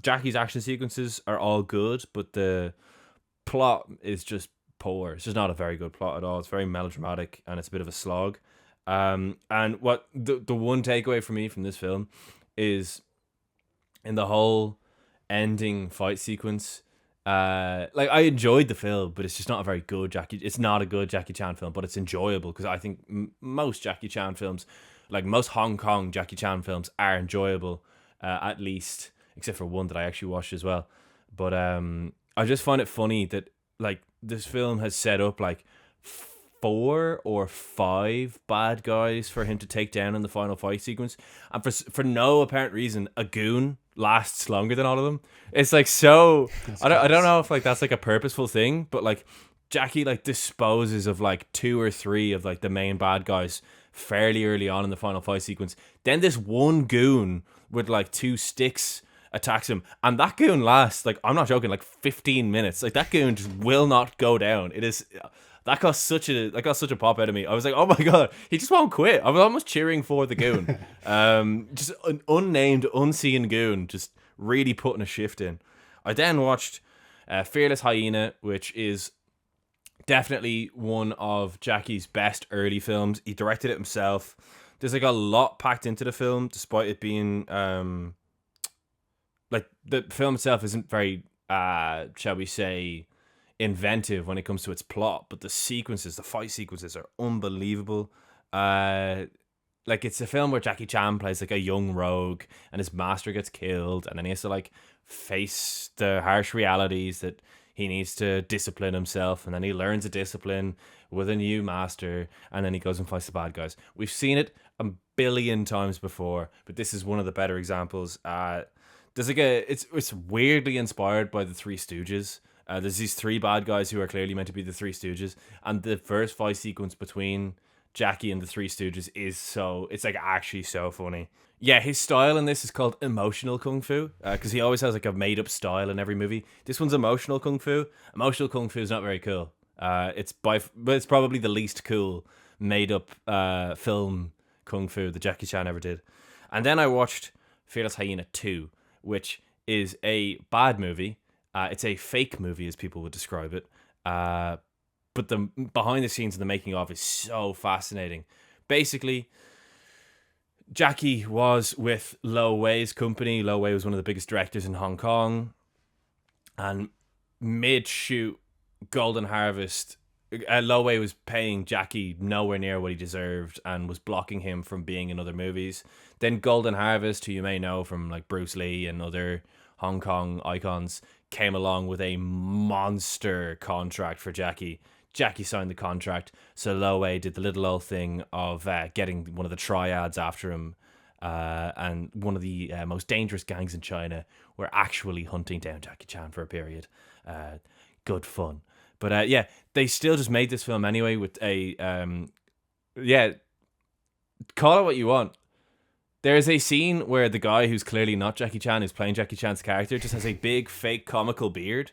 Jackie's action sequences are all good, but the plot is just poor. It's just not a very good plot at all. It's very melodramatic, and it's a bit of a slog. And what the one takeaway for me from this film is in the whole ending fight sequence. Like I enjoyed the film, but it's just not a very good It's not a good Jackie Chan film, but it's enjoyable because I think most Jackie Chan films, like most Hong Kong Jackie Chan films, are enjoyable, at least, except for one that I actually watched as well. But I just find it funny that like this film has set up like 4 or 5 bad guys for him to take down in the final fight sequence, and for no apparent reason, a goon lasts longer than all of them. It's like so. I don't know if like that's like a purposeful thing, but like Jackie like disposes of like 2 or 3 of like the main bad guys fairly early on in the final fight sequence. Then this one goon with like 2 sticks attacks him, and that goon lasts like, I'm not joking, like 15 minutes. Like that goon just will not go down. It is that got such a pop out of me. I was like, oh my god, he just won't quit. I was almost cheering for the goon. Just an unnamed, unseen goon, just really putting a shift in. I then watched Fearless Hyena, which is definitely one of Jackie's best early films. He directed it himself. There's like a lot packed into the film, despite it being like the film itself isn't very shall we say, inventive when it comes to its plot, but the fight sequences are unbelievable. Like it's a film where Jackie Chan plays like a young rogue and his master gets killed, and then he has to like face the harsh realities that he needs to discipline himself, and then he learns a discipline with a new master, and then he goes and fights the bad guys. We've seen it a billion times before, but this is one of the better examples. There's like it's weirdly inspired by the Three Stooges. There's these three bad guys who are clearly meant to be the Three Stooges, and the first fight sequence between Jackie and the Three Stooges it's like actually so funny. Yeah, his style in this is called emotional kung fu, because he always has like a made up style in every movie. This one's emotional kung fu. Emotional kung fu is not very cool. But it's probably the least cool made up film kung fu that Jackie Chan ever did. And then I watched Fearless Hyena 2, which is a bad movie. It's a fake movie, as people would describe it. But the behind the scenes and the making of is so fascinating. Basically, Jackie was with Lo Wei's company. Lo Wei was one of the biggest directors in Hong Kong. And mid-shoot Golden Harvest, Lo Wei was paying Jackie nowhere near what he deserved and was blocking him from being in other movies. Then Golden Harvest, who you may know from like Bruce Lee and other Hong Kong icons, came along with a monster contract for Jackie. Jackie signed the contract, so Lo Wei did the little old thing of getting one of the triads after him, and one of the most dangerous gangs in China were actually hunting down Jackie Chan for a period. Good fun. But yeah, they still just made this film anyway with a call it what you want. There is a scene where the guy who's clearly not Jackie Chan, who's playing Jackie Chan's character, just has a big fake comical beard.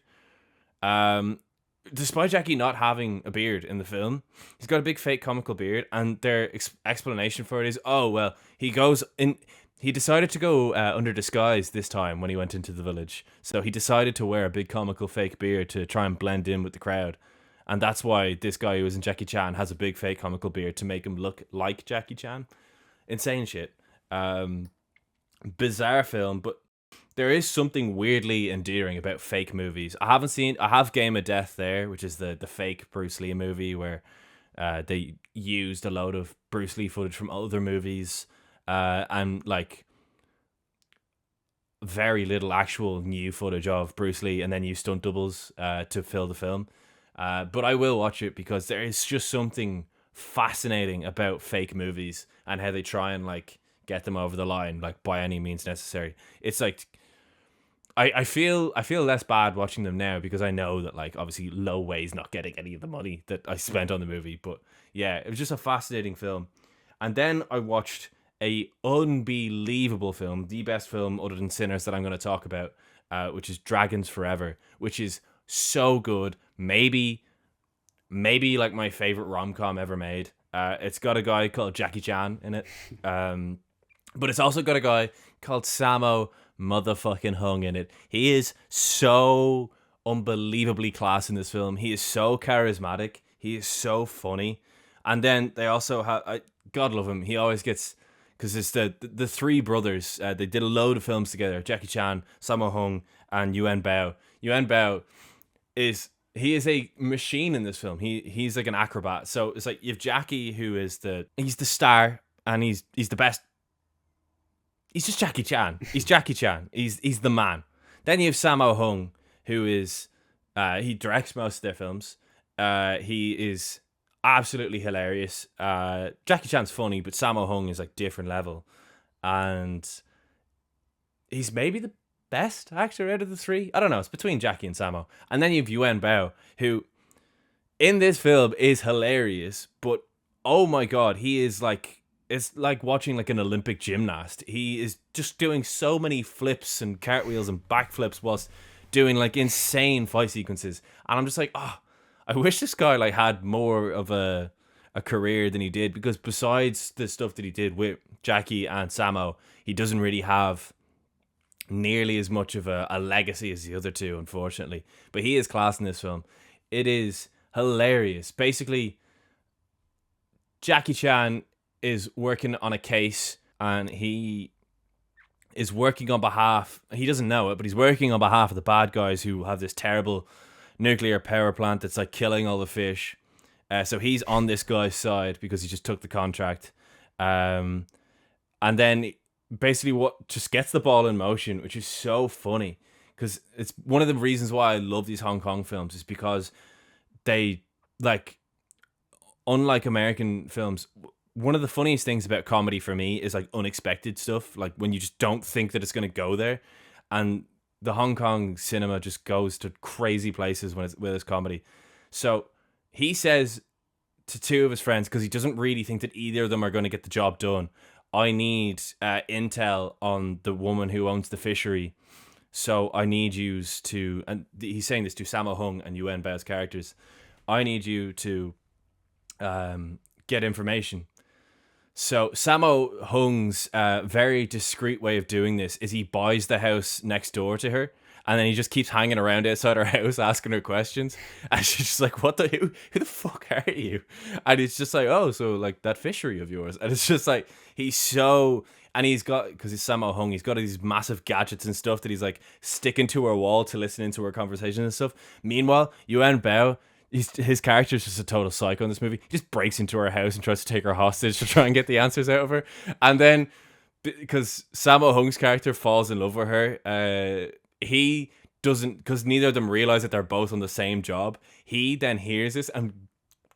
Despite Jackie not having a beard in the film, he's got a big fake comical beard, and their explanation for it is, oh well, he decided to go under disguise this time when he went into the village, so he decided to wear a big comical fake beard to try and blend in with the crowd, and that's why this guy who isn't Jackie Chan has a big fake comical beard to make him look like Jackie Chan. Insane shit. Bizarre film, but there is something weirdly endearing about fake movies. I have Game of Death there, which is the fake Bruce Lee movie where they used a load of Bruce Lee footage from other movies, and like very little actual new footage of Bruce Lee, and then use stunt doubles to fill the film. But I will watch it because there is just something fascinating about fake movies and how they try and like get them over the line, like by any means necessary. It's like I feel less bad watching them now because I know that like obviously Lo Wei's not getting any of the money that I spent on the movie. But yeah, it was just a fascinating film. And then I watched a unbelievable film, the best film other than Sinners that I'm going to talk about, which is Dragons Forever, which is so good. Maybe like my favorite rom-com ever made. It's got a guy called Jackie Chan in it. But it's also got a guy called Sammo motherfucking Hung in it. He is so unbelievably class in this film. He is so charismatic. He is so funny. And then they also have, God love him, he always gets, because it's the three brothers. They did a load of films together. Jackie Chan, Sammo Hung, and Yuan Bao. Yuan Bao is a machine in this film. He's like an acrobat. So it's like you have Jackie, who is he's the star, and he's the best. He's just Jackie Chan. He's Jackie Chan. He's the man. Then you have Sammo Hung, who is he directs most of their films. He is absolutely hilarious. Jackie Chan's funny, but Sammo Hung is like different level, and he's maybe the best actor out of the three. I don't know. It's between Jackie and Sammo. And then you have Yuan Bao, who in this film is hilarious, but oh my god, he is like, it's like watching like an Olympic gymnast. He is just doing so many flips and cartwheels and backflips whilst doing like insane fight sequences. And I'm just like, I wish this guy like had more of a career than he did, because besides the stuff that he did with Jackie and Samo, he doesn't really have nearly as much of a legacy as the other two, unfortunately. But he is class in this film. It is hilarious. Basically, Jackie Chan is working on a case, and he is working on behalf, he doesn't know it, but he's working on behalf of the bad guys who have this terrible nuclear power plant that's like killing all the fish. So he's on this guy's side because he just took the contract. And then basically what just gets the ball in motion, which is so funny, because it's one of the reasons why I love these Hong Kong films, is because they, like, unlike American films, one of the funniest things about comedy for me is like unexpected stuff, like when you just don't think that it's going to go there. And the Hong Kong cinema just goes to crazy places when it's with its comedy. So he says to two of his friends, because he doesn't really think that either of them are going to get the job done, I need intel on the woman who owns the fishery. So I need you to, and he's saying this to Sammo Hung and Yuan Bao's characters, I need you to get information. So Sammo Hung's very discreet way of doing this is he buys the house next door to her, and then he just keeps hanging around outside her house asking her questions. And she's just like, who the fuck are you? And it's just like, oh, so like that fishery of yours. And it's just like, he's so, and he's got, because he's Sammo Hung, he's got these massive gadgets and stuff that he's like sticking to her wall to listen into her conversations and stuff. Meanwhile, Yuan Bao, his character is just a total psycho in this movie. He just breaks into her house and tries to take her hostage to try and get the answers out of her. And then, because Sammo Hung's character falls in love with her, he doesn't, because neither of them realize that they're both on the same job. He then hears this and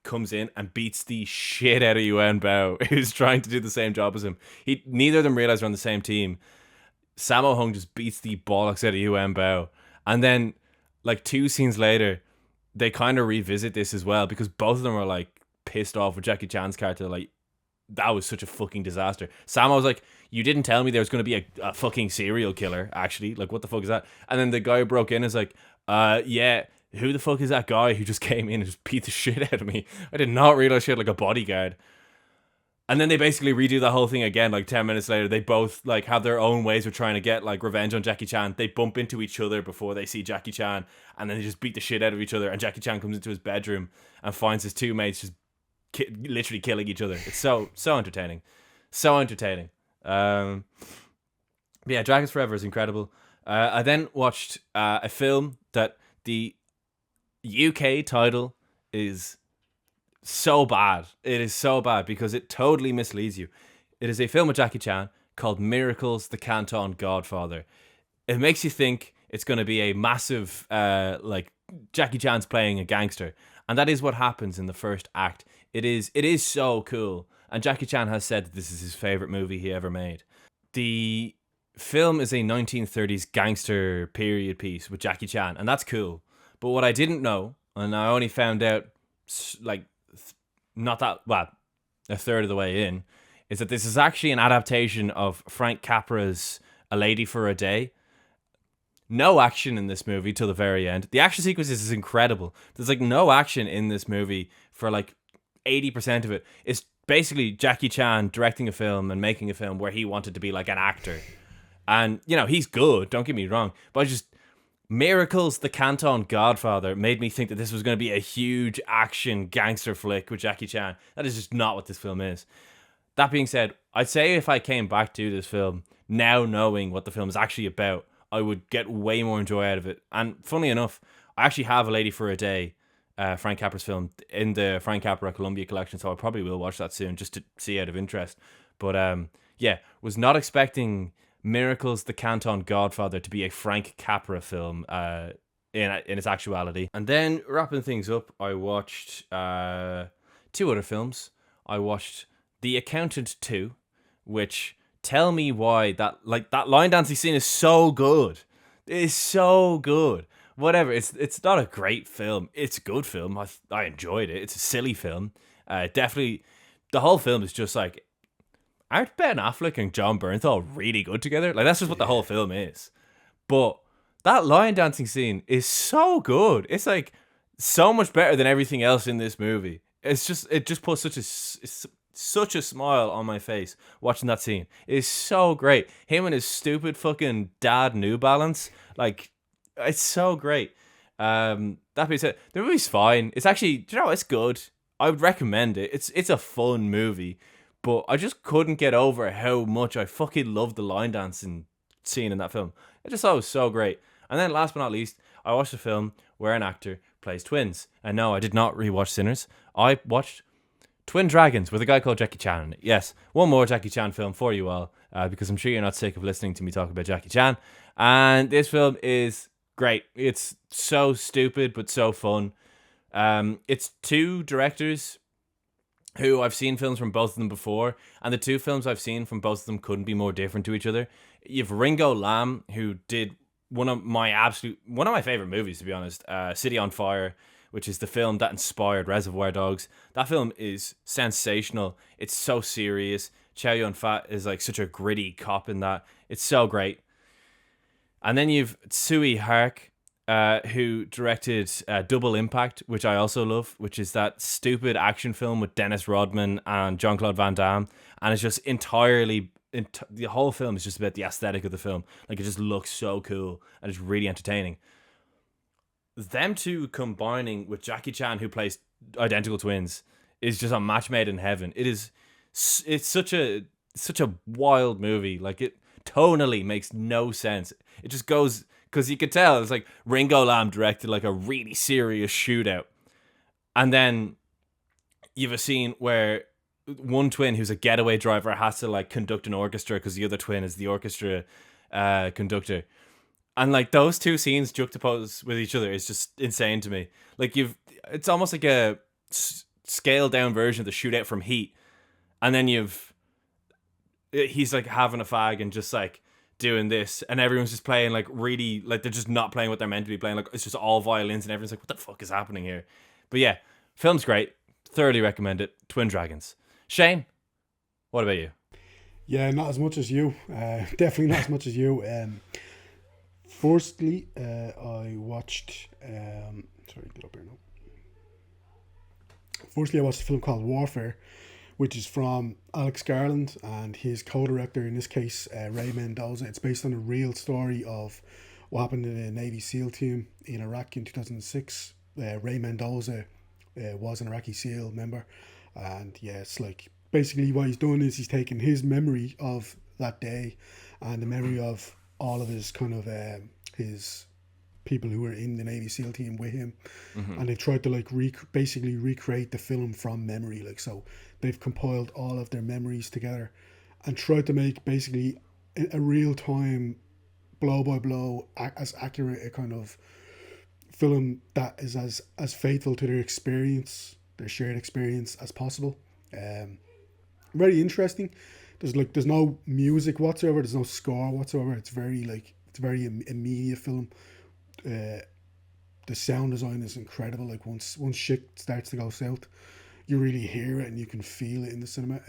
comes in and beats the shit out of Yuan Bao, who's trying to do the same job as him. Neither of them realize they're on the same team. Sammo Hung just beats the bollocks out of Yuan Bao. And then, like 2 scenes later, they kind of revisit this as well, because both of them are like pissed off with Jackie Chan's character. Like, that was such a fucking disaster. Sam was like, you didn't tell me there was going to be a fucking serial killer, actually. Like, what the fuck is that? And then the guy who broke in is like, yeah, who the fuck is that guy who just came in and just beat the shit out of me? I did not realize she had like a bodyguard. And then they basically redo the whole thing again, like 10 minutes later. They both like have their own ways of trying to get like revenge on Jackie Chan. They bump into each other before they see Jackie Chan, and then they just beat the shit out of each other. And Jackie Chan comes into his bedroom and finds his two mates just literally killing each other. It's so entertaining. So entertaining. Yeah, Dragons Forever is incredible. I then watched a film that the UK title is so bad. It is so bad because it totally misleads you. It is a film with Jackie Chan called Miracles, the Canton Godfather. It makes you think it's going to be a massive, like Jackie Chan's playing a gangster. And that is what happens in the first act. It is so cool. And Jackie Chan has said that this is his favorite movie he ever made. The film is a 1930s gangster period piece with Jackie Chan, and that's cool. But what I didn't know, and I only found out like not that, well, a third of the way in, is that this is actually an adaptation of Frank Capra's A Lady for a Day. No action in this movie till the very end. The action sequences is incredible. There's like no action in this movie for like 80% of it. It's basically Jackie Chan directing a film and making a film where he wanted to be like an actor. And, you know, he's good, don't get me wrong. But I just, Miracles, the Canton Godfather made me think that this was going to be a huge action gangster flick with Jackie Chan. That is just not what this film is. That being said, I'd say if I came back to this film, now knowing what the film is actually about, I would get way more enjoy out of it. And funnily enough, I actually have A Lady for a Day, Frank Capra's film, in the Frank Capra Columbia collection, so I probably will watch that soon just to see out of interest. But yeah, was not expecting Miracles, the Canton Godfather to be a Frank Capra film in its actuality. And then wrapping things up, I watched 2 other films. I watched The Accountant 2, which, tell me why that line dancing scene is so good. It is so good. Whatever, it's not a great film. It's a good film. I enjoyed it. It's a silly film. Definitely, the whole film is just like, aren't Ben Affleck and John Bernthal really good together? Like, that's just what the whole film is. But that line dancing scene is so good. It's like so much better than everything else in this movie. It just puts such a smile on my face watching that scene. It's so great. Him and his stupid fucking dad New Balance, like, it's so great. That being said, the movie's fine. It's actually, do you know, it's good. I would recommend it. It's a fun movie, but I just couldn't get over how much I fucking loved the line dancing scene in that film. I just thought it was so great. And then last but not least, I watched a film where an actor plays twins. And no, I did not rewatch Sinners. I watched Twin Dragons with a guy called Jackie Chan in it. Yes, one more Jackie Chan film for you all, because I'm sure you're not sick of listening to me talk about Jackie Chan. And this film is great. It's so stupid, but so fun. It's two directors who I've seen films from both of them before, and the two films I've seen from both of them couldn't be more different to each other. You've Ringo Lam, who did one of my favorite movies, to be honest, City on Fire, which is the film that inspired Reservoir Dogs. That film is sensational. It's so serious. Chow Yun-fat is like such a gritty cop in that. It's so great. And then you've Tsui Hark, who directed Double Impact, which I also love, which is that stupid action film with Dennis Rodman and Jean-Claude Van Damme. And it's just the whole film is just about the aesthetic of the film. Like, it just looks so cool and it's really entertaining. Them two combining with Jackie Chan, who plays identical twins, is just a match made in heaven. It's such a wild movie. Like, it tonally makes no sense. It just goes, because you could tell it's like Ringo Lam directed like a really serious shootout, and then you have a scene where one twin who's a getaway driver has to like conduct an orchestra because the other twin is the orchestra conductor. And like those two scenes juxtaposed with each other is just insane to me. Like, it's almost like a scaled down version of the shootout from Heat. And then he's like having a fag and just like doing this, and everyone's just playing like really, like, they're just not playing what they're meant to be playing. Like, it's just all violins and everyone's like, what the fuck is happening here? But yeah, film's great. Thoroughly recommend it. Twin Dragons. Shane, what about you? Yeah, not as much as you. Definitely not as much as you. Firstly, I watched. Sorry, get up here now. Firstly, I watched a film called Warfare, which is from Alex Garland and his co-director, in this case, Ray Mendoza. It's based on a real story of what happened in a Navy SEAL team in Iraq in 2006. Ray Mendoza was an Iraqi SEAL member, and yeah, it's like basically what he's done is he's taken his memory of that day and the memory of all of his kind of his people who were in the Navy SEAL team with him, and they've tried to like basically recreate the film from memory. Like, so they've compiled all of their memories together and tried to make basically a real time, blow by blow, as accurate a kind of film that is as faithful to their experience, their shared experience, as possible. Very interesting. There's no music whatsoever. There's no score whatsoever. It's very immediate film. The sound design is incredible. Like, once shit starts to go south, you really hear it and you can feel it in the cinema.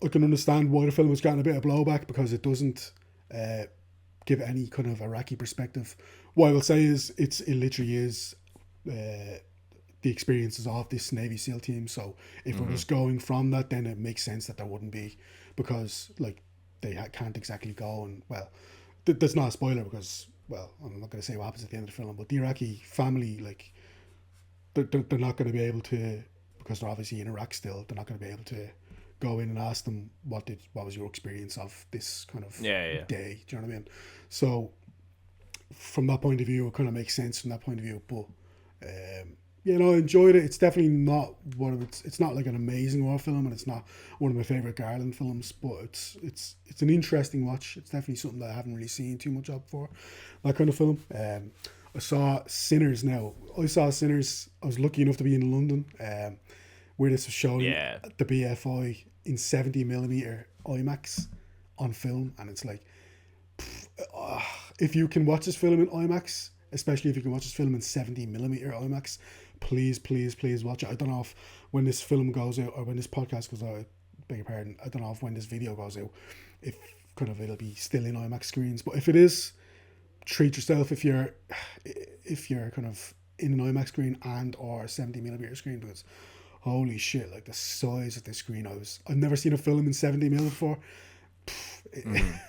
I can understand why the film has gotten a bit of blowback, because it doesn't give any kind of Iraqi perspective. What I will say is it literally is the experiences of this Navy SEAL team. So if we're just going from that, then it makes sense that there wouldn't be, because like they can't exactly go and, well, that's not a spoiler because, well, I'm not going to say what happens at the end of the film, but the Iraqi family, like, they're not going to be able to, because they're obviously in Iraq still, they're not going to be able to go in and ask them what was your experience of this kind of day. Do you know what I mean? So from that point of view, it kind of makes sense from that point of view. But you know, I enjoyed it. It's definitely not it's not like an amazing war film, and it's not one of my favorite Garland films, but it's an interesting watch. It's definitely something that I haven't really seen too much of before, that kind of film. I saw Sinners now. I was lucky enough to be in London, where this was shown at the BFI in 70mm IMAX on film, and it's like, if you can watch this film in IMAX, especially if you can watch this film in 70mm IMAX, please watch it. I don't know if when this film goes out, or when this podcast goes out, beg your pardon, I don't know if when this video goes out, if kind of it'll be still in IMAX screens, but if it is, treat yourself. If you're kind of in an IMAX screen and or a 70mm screen, because holy shit, like the size of the screen, I've never seen a film in 70mm before.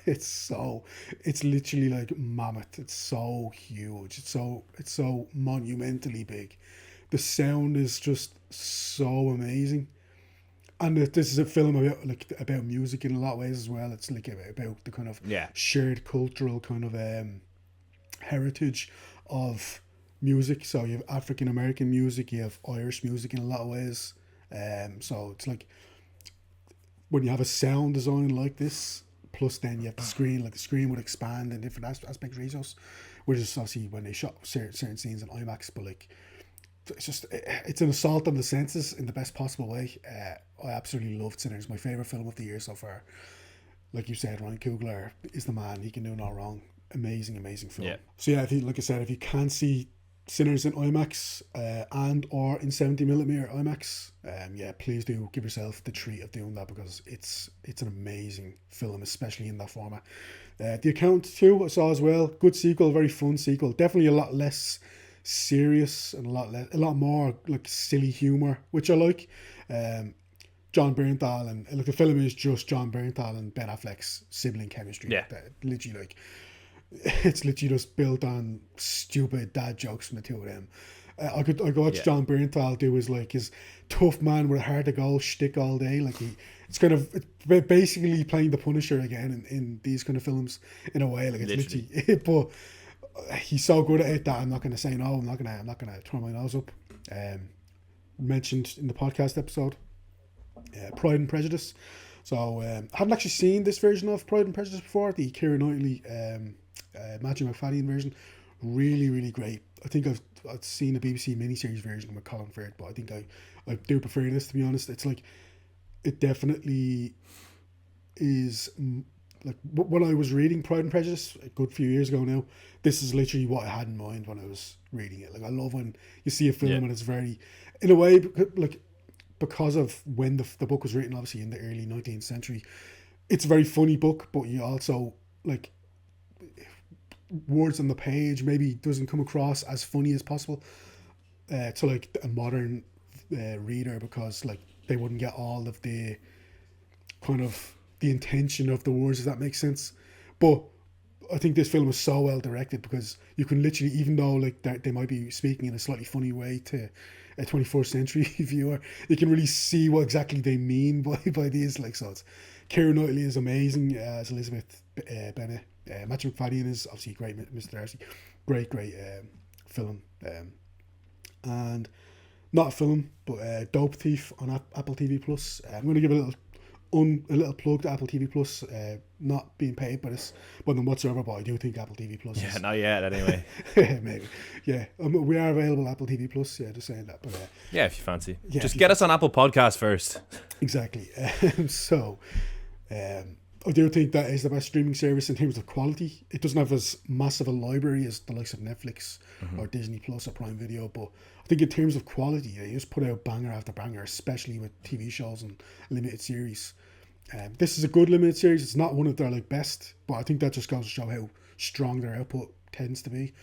It's literally like mammoth. It's so huge. It's so monumentally big. The sound is just so amazing. And this is a film about music in a lot of ways as well. It's like about the kind of shared cultural kind of heritage of music. So you have African American music, you have Irish music in a lot of ways. So it's like when you have a sound design like this, plus then you have the screen, like the screen would expand in different aspects ratios, which is obviously when they shot certain scenes in IMAX, but like it's an assault on the senses in the best possible way. I absolutely loved Sinners, my favorite film of the year so far. Like you said, Ryan Coogler is the man. He can do no wrong. Amazing film. Yeah. So yeah, like I said, if you can't see Sinners in IMAX and or in 70mm IMAX, please do give yourself the treat of doing that, because it's an amazing film, especially in that format. The Account too, I saw as well. Good sequel, very fun sequel. Definitely a lot less serious and a lot more like silly humor, which I like. John Bernthal and like the film is just John Bernthal and Ben Affleck's sibling chemistry. Yeah, literally like it's literally just built on stupid dad jokes from the two of them. I could watch John Bernthal do his tough man with a heart of gold shtick all day. Like it's basically playing the Punisher again in these kind of films in a way. Like it's literally but he's so good at it that I'm not going to say no. I'm not going to turn my nose up. Mentioned in the podcast episode, Pride and Prejudice. So I hadn't actually seen this version of Pride and Prejudice before. The Keira Knightley, Matthew McFadden version, really great. I think I've seen a BBC miniseries version with Colin Firth, but I think I do prefer this, to be honest. It's like it definitely is. Like when I was reading Pride and Prejudice a good few years ago now, this is literally what I had in mind when I was reading it. Like I love when you see a film and it's very, in a way, like because of when the book was written, obviously in the early 19th century, it's a very funny book, but you also like words on the page maybe doesn't come across as funny as possible to like a modern reader, because like they wouldn't get all of the kind of the intention of the words, if that makes sense. But I think this film was so well directed, because you can literally, even though like they might be speaking in a slightly funny way to a 21st century viewer, you can really see what exactly they mean by these. Like, so it's Keira Knightley is amazing as Elizabeth Bennet. Matthew McFadden is obviously great, Mr. Darcy. Great film. And not a film, but Dope Thief on Apple TV Plus. I'm going to give a little plug to Apple TV Plus, not being paid by this by them whatsoever, but I do think Apple TV Plus is... not yet anyway. Maybe. We are available Apple TV Plus, just saying that. But if you fancy. Just get us on Apple Podcasts first. Exactly. I do think that is the best streaming service in terms of quality. It doesn't have as massive a library as the likes of Netflix or Disney Plus or Prime Video, but I think in terms of quality, they just put out banger after banger, especially with TV shows and limited series. This is a good limited series. It's not one of their like best, but I think that just goes to show how strong their output tends to be.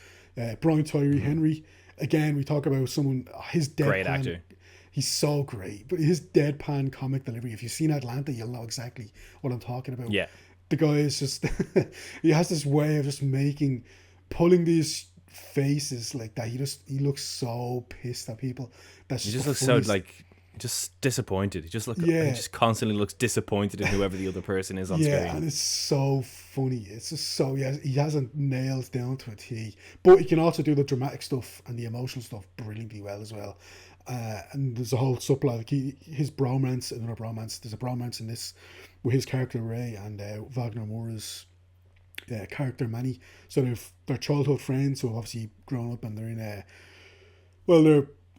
Brian Tyree Henry, again, we talk about someone, his deadpan, great actor. He's so great, but his deadpan comic delivery, if you've seen Atlanta, you'll know exactly what I'm talking about. Yeah. The guy is just, he has this way of just pulling these faces like that. He looks so pissed at people. He just looks so like, just disappointed. He just constantly looks disappointed in whoever the other person is on screen. Yeah, and it's so funny. It's just so, he hasn't nailed down to a T. But he can also do the dramatic stuff and the emotional stuff brilliantly well as well. And there's a whole subplot, like there's a bromance in this with his character Ray and Wagner Moura's character Manny. So they're childhood friends who have obviously grown up, and they're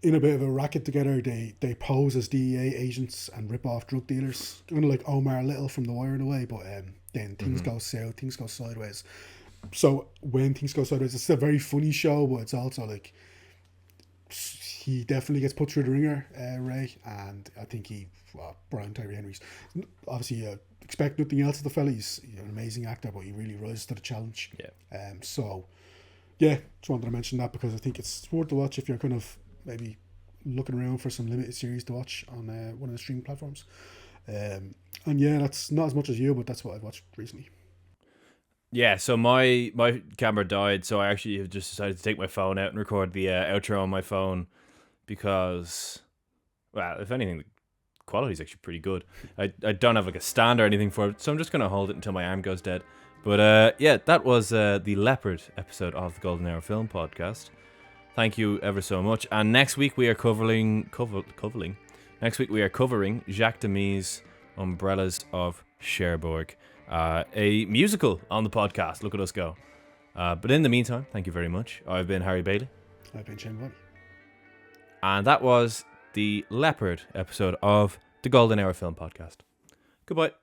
in a bit of a racket together. They pose as DEA agents and rip off drug dealers, kind of like Omar Little from The Wire in a way, but then things go south, things go sideways. So when things go sideways, it's a very funny show, but it's also like he definitely gets put through the ringer, Ray, and I think Brian Tyree Henry's obviously expect nothing else of the fella. He's an amazing actor, but he really rises to the challenge. Yeah. So Yeah, just wanted to mention that because I think it's worth the watch if you're kind of maybe looking around for some limited series to watch on one of the streaming platforms. And yeah, that's not as much as you, but that's what I've watched recently. Yeah, so my camera died, so I actually have just decided to take my phone out and record the outro on my phone because, well, if anything, the quality is actually pretty good. I don't have like a stand or anything for it, so I'm just going to hold it until my arm goes dead. But yeah, that was the Leopard episode of the Golden Hour Film Podcast. Thank you ever so much. And next week we are covering Jacques Demy's Umbrellas of Cherbourg, a musical on the podcast. Look at us go. But in the meantime, thank you very much. I've been Harry Bailey. I've been Shane White. And that was the Leopard episode of the Golden Hour Film Podcast. Goodbye.